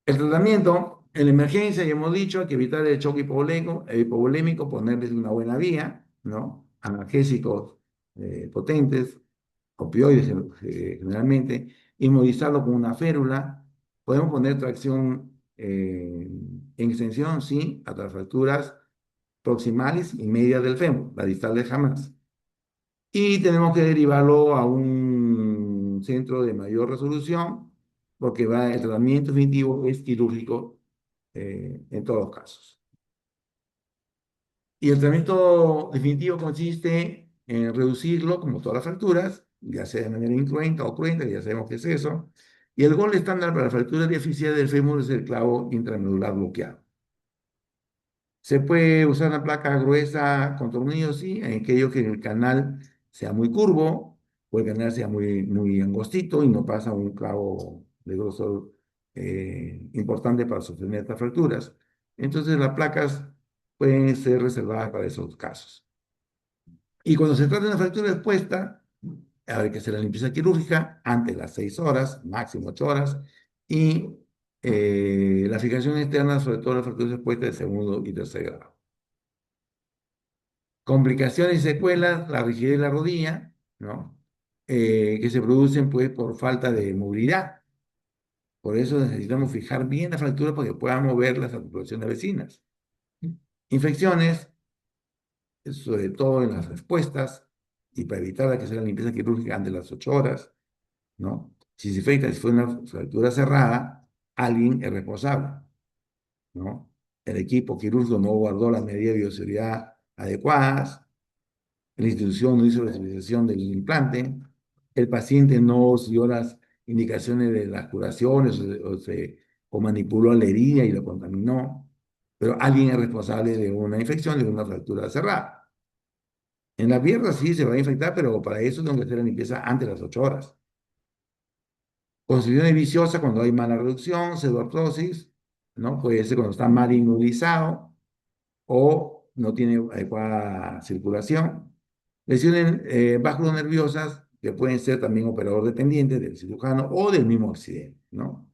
El tratamiento, en la emergencia, ya hemos dicho, hay que evitar el choque hipovolémico, ponerles una buena vía, ¿no? Analgésicos potentes, opioides generalmente, inmovilizarlo con una férula. Podemos poner tracción en extensión, sí, hasta las fracturas proximales y medias del fémur, la distal de jamás. Y tenemos que derivarlo a un centro de mayor resolución, porque el tratamiento definitivo es quirúrgico en todos los casos. Y el tratamiento definitivo consiste en reducirlo, como todas las fracturas, ya sea de manera incruenta o cruenta, ya sabemos qué es eso. Y el gol estándar para la fractura diafisaria del fémur es el clavo intramedular bloqueado. Se puede usar una placa gruesa con tornillos, sí, en aquello que el canal sea muy curvo o el canal sea muy angostito y no pasa un clavo de grosor importante para sostener estas fracturas. Entonces las placas pueden ser reservadas para esos casos. Y cuando se trata de una fractura expuesta, hay que hacer la limpieza quirúrgica antes de las 6 horas, máximo 8 horas, y la fijación externa, sobre todo las fracturas expuestas de segundo y tercer grado. Complicaciones y secuelas, la rigidez de la rodilla, ¿no? Que se producen pues por falta de movilidad. Por eso necesitamos fijar bien la fractura para que puedan mover las articulaciones vecinas. Infecciones, sobre todo en las respuestas, y para evitar que se haga limpieza quirúrgica antes de las 8 horas, ¿no? Si se infecta, si fue una fractura cerrada, alguien es responsable, ¿no? El equipo quirúrgico no guardó las medidas de bioseguridad adecuadas, la institución no hizo la utilización del implante, el paciente no siguió las indicaciones de las curaciones o manipuló la herida y lo contaminó, pero alguien es responsable de una infección, de una fractura cerrada. En la pierna sí se va a infectar, pero para eso tengo que hacer la limpieza antes de las 8 horas. Constitución viciosa cuando hay mala reducción, pseudoartrosis, ¿no? Puede ser cuando está mal inmovilizado o no tiene adecuada circulación. Lesiones nerviosas que pueden ser también operador dependiente del cirujano o del mismo accidente, ¿no?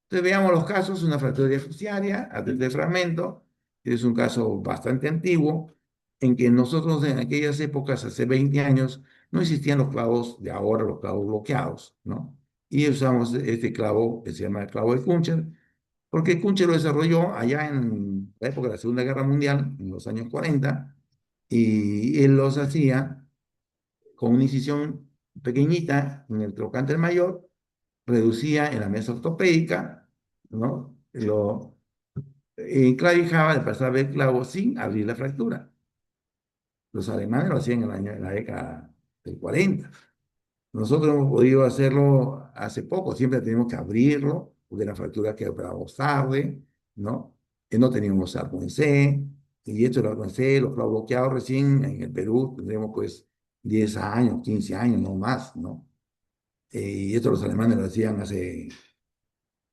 Entonces veamos los casos, una fractura diafisiaria a tercer fragmento, es un caso bastante antiguo, en que nosotros en aquellas épocas, hace 20 años, no existían los clavos de ahora, los clavos bloqueados, ¿no? Y usamos este clavo que se llama el clavo de Kuncher, porque Kuncher lo desarrolló allá en la época de la Segunda Guerra Mundial, en los años 40, y él los hacía con una incisión pequeñita en el trocánter mayor, reducía en la mesa ortopédica, ¿no? Lo enclavijaba, le pasaba el clavo sin abrir la fractura. Los alemanes lo hacían en la década del 40. Nosotros hemos podido hacerlo hace poco, siempre tenemos que abrirlo, porque la fractura que operamos tarde, ¿no? No teníamos arco C, y esto lo arco C, los clavos bloqueados recién en el Perú, tendremos pues 10 años, 15 años, no más, ¿no? Y esto los alemanes lo hacían hace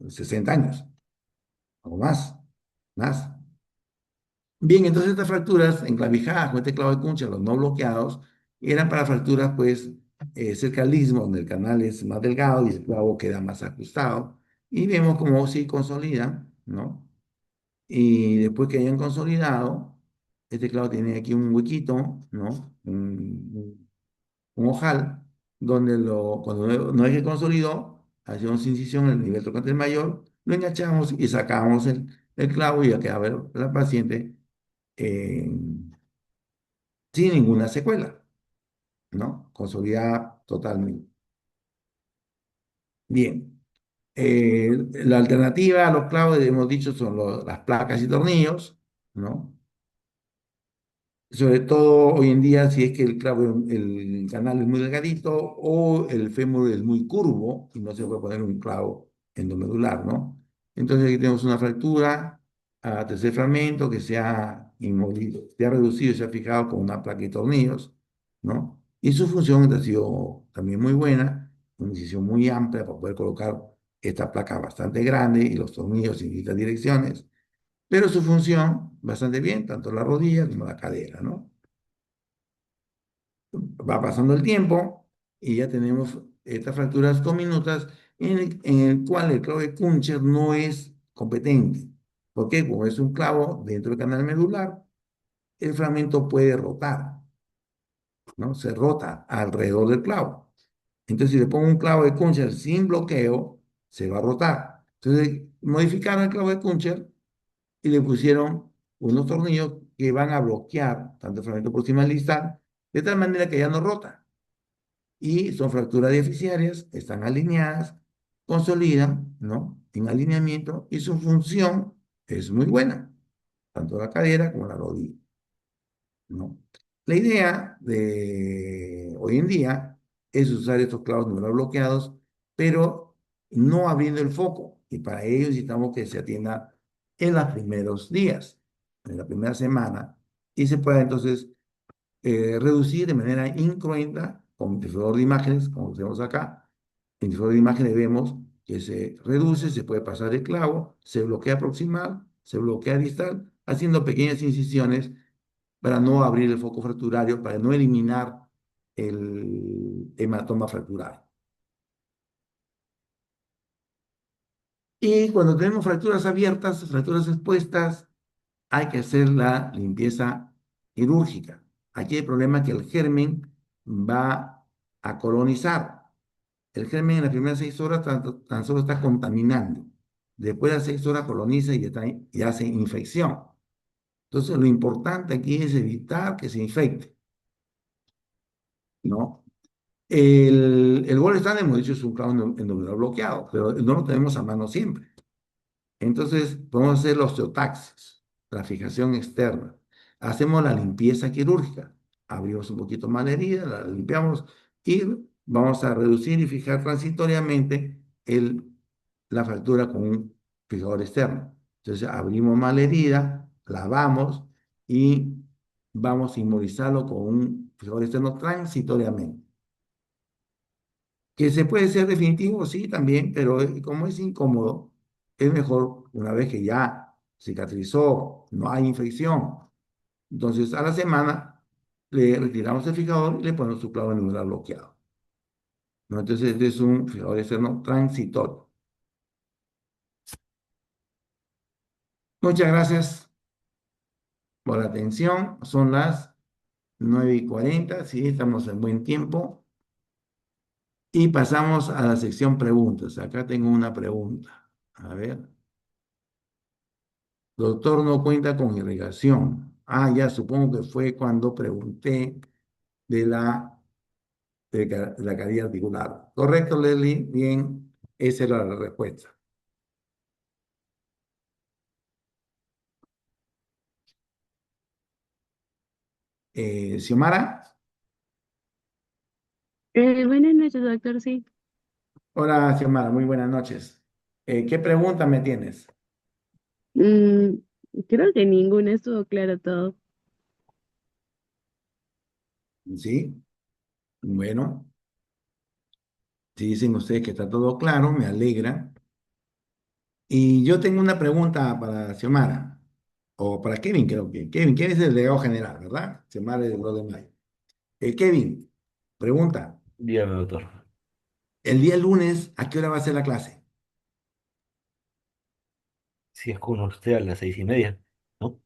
60 años, o más, más. Bien, entonces estas fracturas enclavijadas con este clavo de Kuncha, los no bloqueados, eran para fracturas pues cerca al istmo, donde el canal es más delgado y el clavo queda más ajustado. Y vemos cómo se consolidan, ¿no? Y después que hayan consolidado, este clavo tiene aquí un huequito, ¿no? Un ojal, donde cuando no es que consolidó, hacemos incisión en el nivel trocánter mayor, lo enganchamos y sacamos el clavo y ya queda la paciente eh, sin ninguna secuela, ¿no? Consolidada totalmente. Bien. La alternativa a los clavos, hemos dicho, son las placas y tornillos, ¿no? Sobre todo hoy en día, si es que el clavo, el canal es muy delgadito o el fémur es muy curvo y no se puede poner un clavo endomedular, ¿no? Entonces aquí tenemos una fractura a tercer fragmento que se ha reducido y se ha fijado con una placa y tornillos, ¿no? Y su función ha sido también muy buena, una incisión muy amplia para poder colocar esta placa bastante grande y los tornillos en distintas direcciones, pero su función bastante bien, tanto la rodilla como la cadera, ¿no? Va pasando el tiempo y ya tenemos estas fracturas cominutas en el cual el clavo de Kuncher no es competente. ¿Por qué? Como es un clavo dentro del canal medular, el fragmento puede rotar, ¿no? Se rota alrededor del clavo. Entonces, si le pongo un clavo de Kuncher sin bloqueo, se va a rotar. Entonces, modificaron el clavo de Kuncher y le pusieron unos tornillos que van a bloquear tanto el fragmento proximal distal, de tal manera que ya no rota. Y son fracturas deficiarias, están alineadas, consolidan, ¿no? En alineamiento y su función es muy buena, tanto la cadera como la rodilla, ¿no? La idea de hoy en día es usar estos clavos neural bloqueados, pero no abriendo el foco. Y para ello necesitamos que se atienda en los primeros días, en la primera semana, y se pueda entonces reducir de manera incruenta con difusor de imágenes, como vemos acá. En difusor de imágenes vemos que se reduce, se puede pasar el clavo, se bloquea proximal, se bloquea distal, haciendo pequeñas incisiones para no abrir el foco fracturario, para no eliminar el hematoma fracturario. Y cuando tenemos fracturas abiertas, fracturas expuestas, hay que hacer la limpieza quirúrgica. Aquí el problema es que el germen va a colonizar. El germen en las primeras 6 horas tan solo está contaminando. Después de las 6 horas coloniza y hace infección. Entonces, lo importante aquí es evitar que se infecte, ¿no? El gol estándar, hemos dicho, es un clavo endomedular bloqueado, pero no lo tenemos a mano siempre. Entonces, podemos hacer la osteotaxis, la fijación externa. Hacemos la limpieza quirúrgica. Abrimos un poquito más la herida, la limpiamos y vamos a reducir y fijar transitoriamente la fractura con un fijador externo. Entonces, abrimos más la herida, lavamos y vamos a inmovilizarlo con un fijador externo transitoriamente. Que se puede ser definitivo, sí, también, pero como es incómodo, es mejor una vez que ya cicatrizó, no hay infección. Entonces, a la semana le retiramos el fijador y le ponemos su clavo anular bloqueado, ¿no? Entonces, este es un fijador externo transitorio. Muchas gracias por la atención. Son las 9:40, sí, estamos en buen tiempo. Y pasamos a la sección preguntas. Acá tengo una pregunta. A ver. Doctor, no cuenta con irrigación. Ah, ya, supongo que fue cuando pregunté de la caída articular. Correcto, Leslie. Bien, esa era la respuesta. Xiomara. Buenas noches, doctor. Sí. Hola, Xiomara, muy buenas noches. ¿Qué pregunta me tienes? Mm, Creo que ninguna estuvo claro todo. Sí, bueno, si dicen ustedes que está todo claro, me alegra. Y yo tengo una pregunta para Xiomara, o para Kevin, creo que. Kevin es el delegado general, ¿verdad? Xiomara es el 2 de mayo. Kevin, pregunta, Dígame, doctor. el día lunes, ¿a qué hora va a ser la clase? Si es con usted a las 6:30, ¿no?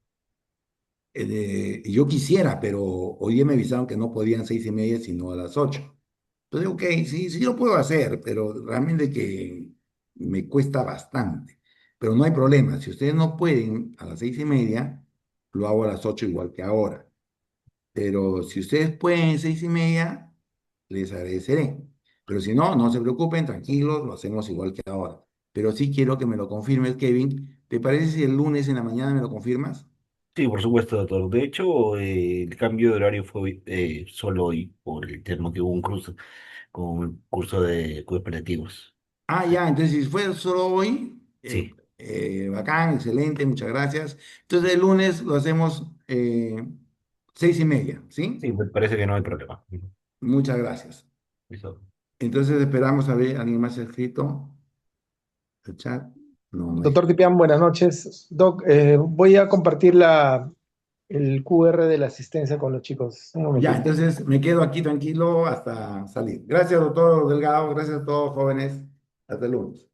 Yo quisiera, pero hoy día me avisaron que no podían 6:30, sino a las 8. Entonces, ok, sí, sí lo puedo hacer, pero realmente que me cuesta bastante. Pero no hay problema, si ustedes no pueden a las 6:30, lo hago a las 8 igual que ahora. Pero si ustedes pueden 6:30, les agradeceré. Pero si no, no se preocupen, tranquilos, lo hacemos igual que ahora. Pero sí quiero que me lo confirmes, Kevin. ¿Te parece si el lunes en la mañana me lo confirmas? Sí, por supuesto, doctor. De hecho, el cambio de horario fue solo hoy por el tema que hubo un cruce con un curso de cooperativos. Ah, Ah, ya, entonces si fue solo hoy, sí, bacán, excelente, muchas gracias. Entonces el lunes lo hacemos 6:30, ¿sí? sí, me parece que no hay problema. Ujú. Muchas gracias. Listo. Entonces esperamos a ver, ¿alguien más ha escrito el chat? No, no hay. Doctor Tipián, buenas noches. Doc, voy a compartir el QR de la asistencia con los chicos. Un Ya, momentito. entonces me quedo aquí tranquilo hasta salir. Gracias, doctor Delgado. Gracias a todos, jóvenes. Hasta el lunes.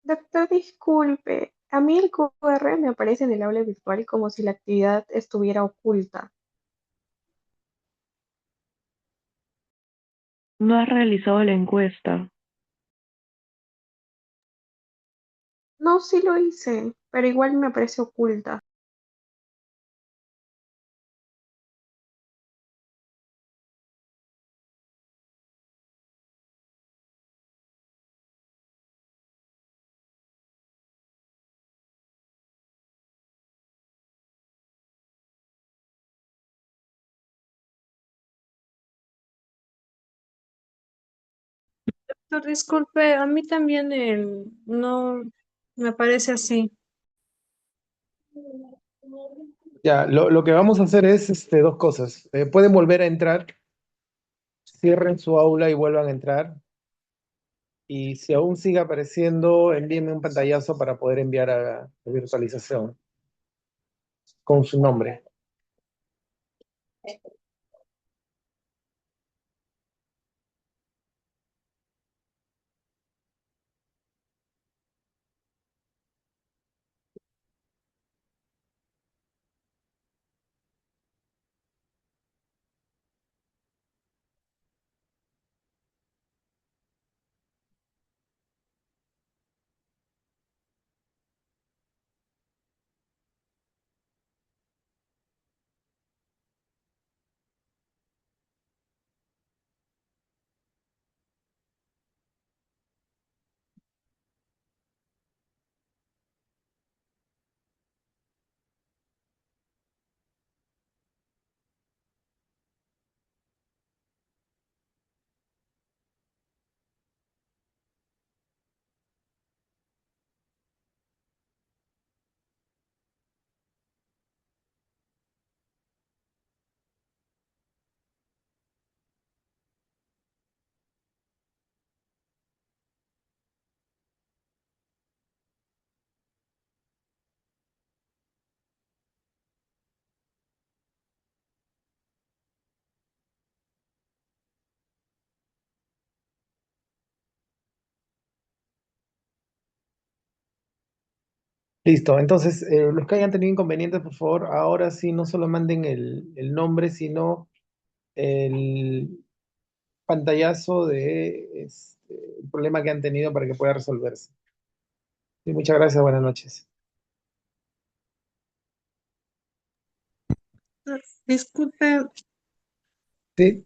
Doctor, disculpe, a mí el QR me aparece en el aula virtual como si la actividad estuviera oculta. No has realizado la encuesta. No, sí lo hice, pero igual me aparece oculta. Doctor, disculpe, a mí también no me parece así. Ya, lo que vamos a hacer es dos cosas. Pueden volver a entrar, cierren su aula y vuelvan a entrar. Y si aún sigue apareciendo, envíeme un pantallazo para poder enviar a la virtualización con su nombre. Listo, entonces los que hayan tenido inconvenientes, por favor, ahora sí no solo manden el nombre, sino el pantallazo de el problema que han tenido para que pueda resolverse. Sí, muchas gracias, buenas noches. Disculpe, Sí,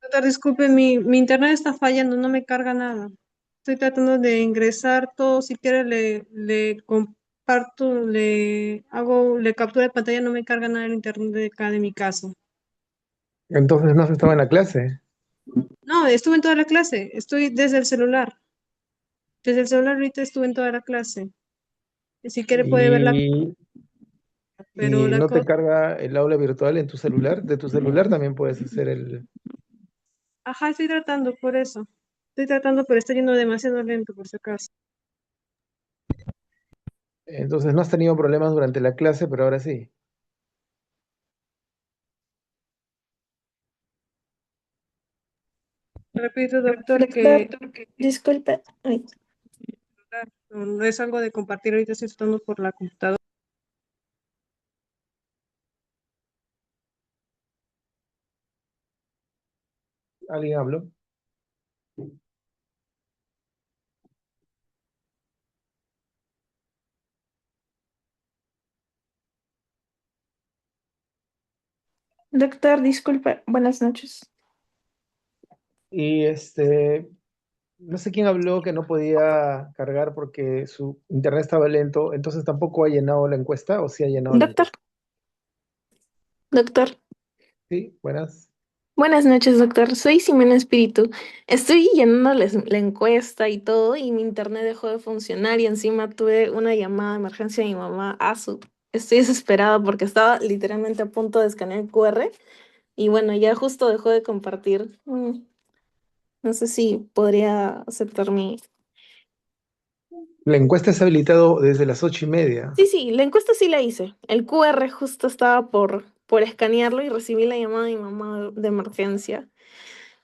doctor, disculpe, mi internet está fallando, no me carga nada. Estoy tratando de ingresar todo, si quiere le comparto, le captura de pantalla, no me carga nada el internet de acá de mi casa. entonces no se estaba en la clase. No, estuve en toda la clase, estoy desde el celular. Desde el celular ahorita estuve en toda la clase. Si quiere puede verla, Y, pero y la no te cosa, carga el aula virtual en tu celular. De tu celular también puedes hacer el... ajá, estoy tratando por eso. Estoy tratando, pero está yendo demasiado lento por si acaso. Entonces no has tenido problemas durante la clase, pero ahora sí. Repito, doctor, Doctor, que disculpe. Ay, no es algo de compartir, ahorita estoy tratando por la computadora. ¿Alguien habló? doctor, disculpe. Buenas noches. Y no sé quién habló que no podía cargar porque su internet estaba lento, entonces tampoco ha llenado la encuesta o sí ha llenado la Doctor, encuesta. doctor. Sí, buenas. Buenas noches, doctor. Soy Ximena Espíritu. Estoy llenando la encuesta y todo, y mi internet dejó de funcionar y encima tuve una llamada de emergencia de mi mamá. Estoy desesperada porque estaba literalmente a punto de escanear el QR y bueno, ya justo dejó de compartir. No sé si podría aceptar mi... La encuesta es habilitado desde las 8:30. Sí, sí, la encuesta sí la hice. El QR justo estaba por escanearlo y recibí la llamada de mi mamá de emergencia.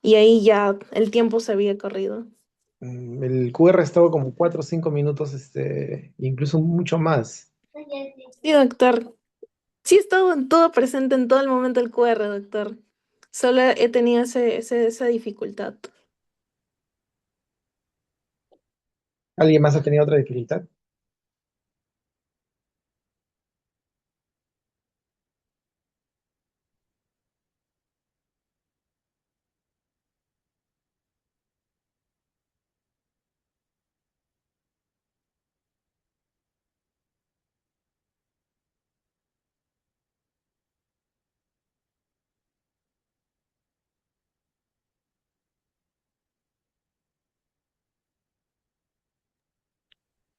Y ahí ya el tiempo se había corrido. El QR ha estado como 4 o 5 minutos, incluso mucho más. Sí, doctor. Sí he estado en todo presente en todo el momento el QR, doctor. Solo he tenido esa dificultad. ¿Alguien más ha tenido otra dificultad?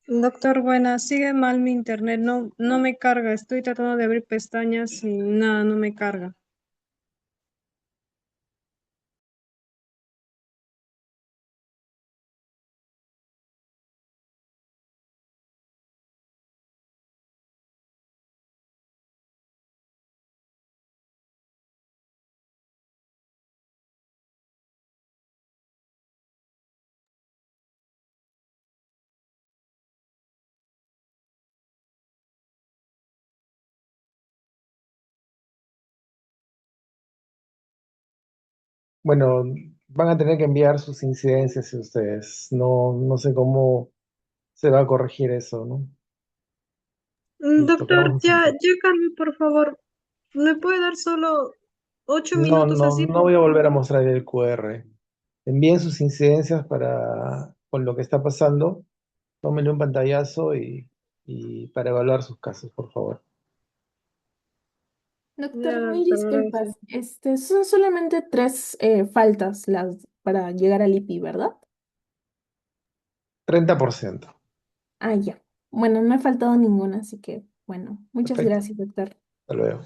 Doctor, buenas, sigue mal mi internet, no me carga, estoy tratando de abrir pestañas y nada, no me carga. Bueno, van a tener que enviar sus incidencias ustedes. No, no sé cómo se va a corregir eso, ¿no? Listo, Doctor, quedamos ya, así. ya Carmen, por favor, ¿me puede dar solo 8 No, minutos no, así? no voy a volver a mostrar el QR. Envíen sus incidencias con lo que está pasando. Tómenle un pantallazo y para evaluar sus casos, por favor. Doctor, Ya, mil doctor, disculpas. gracias. Son solamente tres faltas las para llegar al IPI, ¿verdad? 30%. Ah, ya. Bueno, no he faltado ninguna, así que bueno, muchas Perfecto. gracias, doctor. Hasta luego.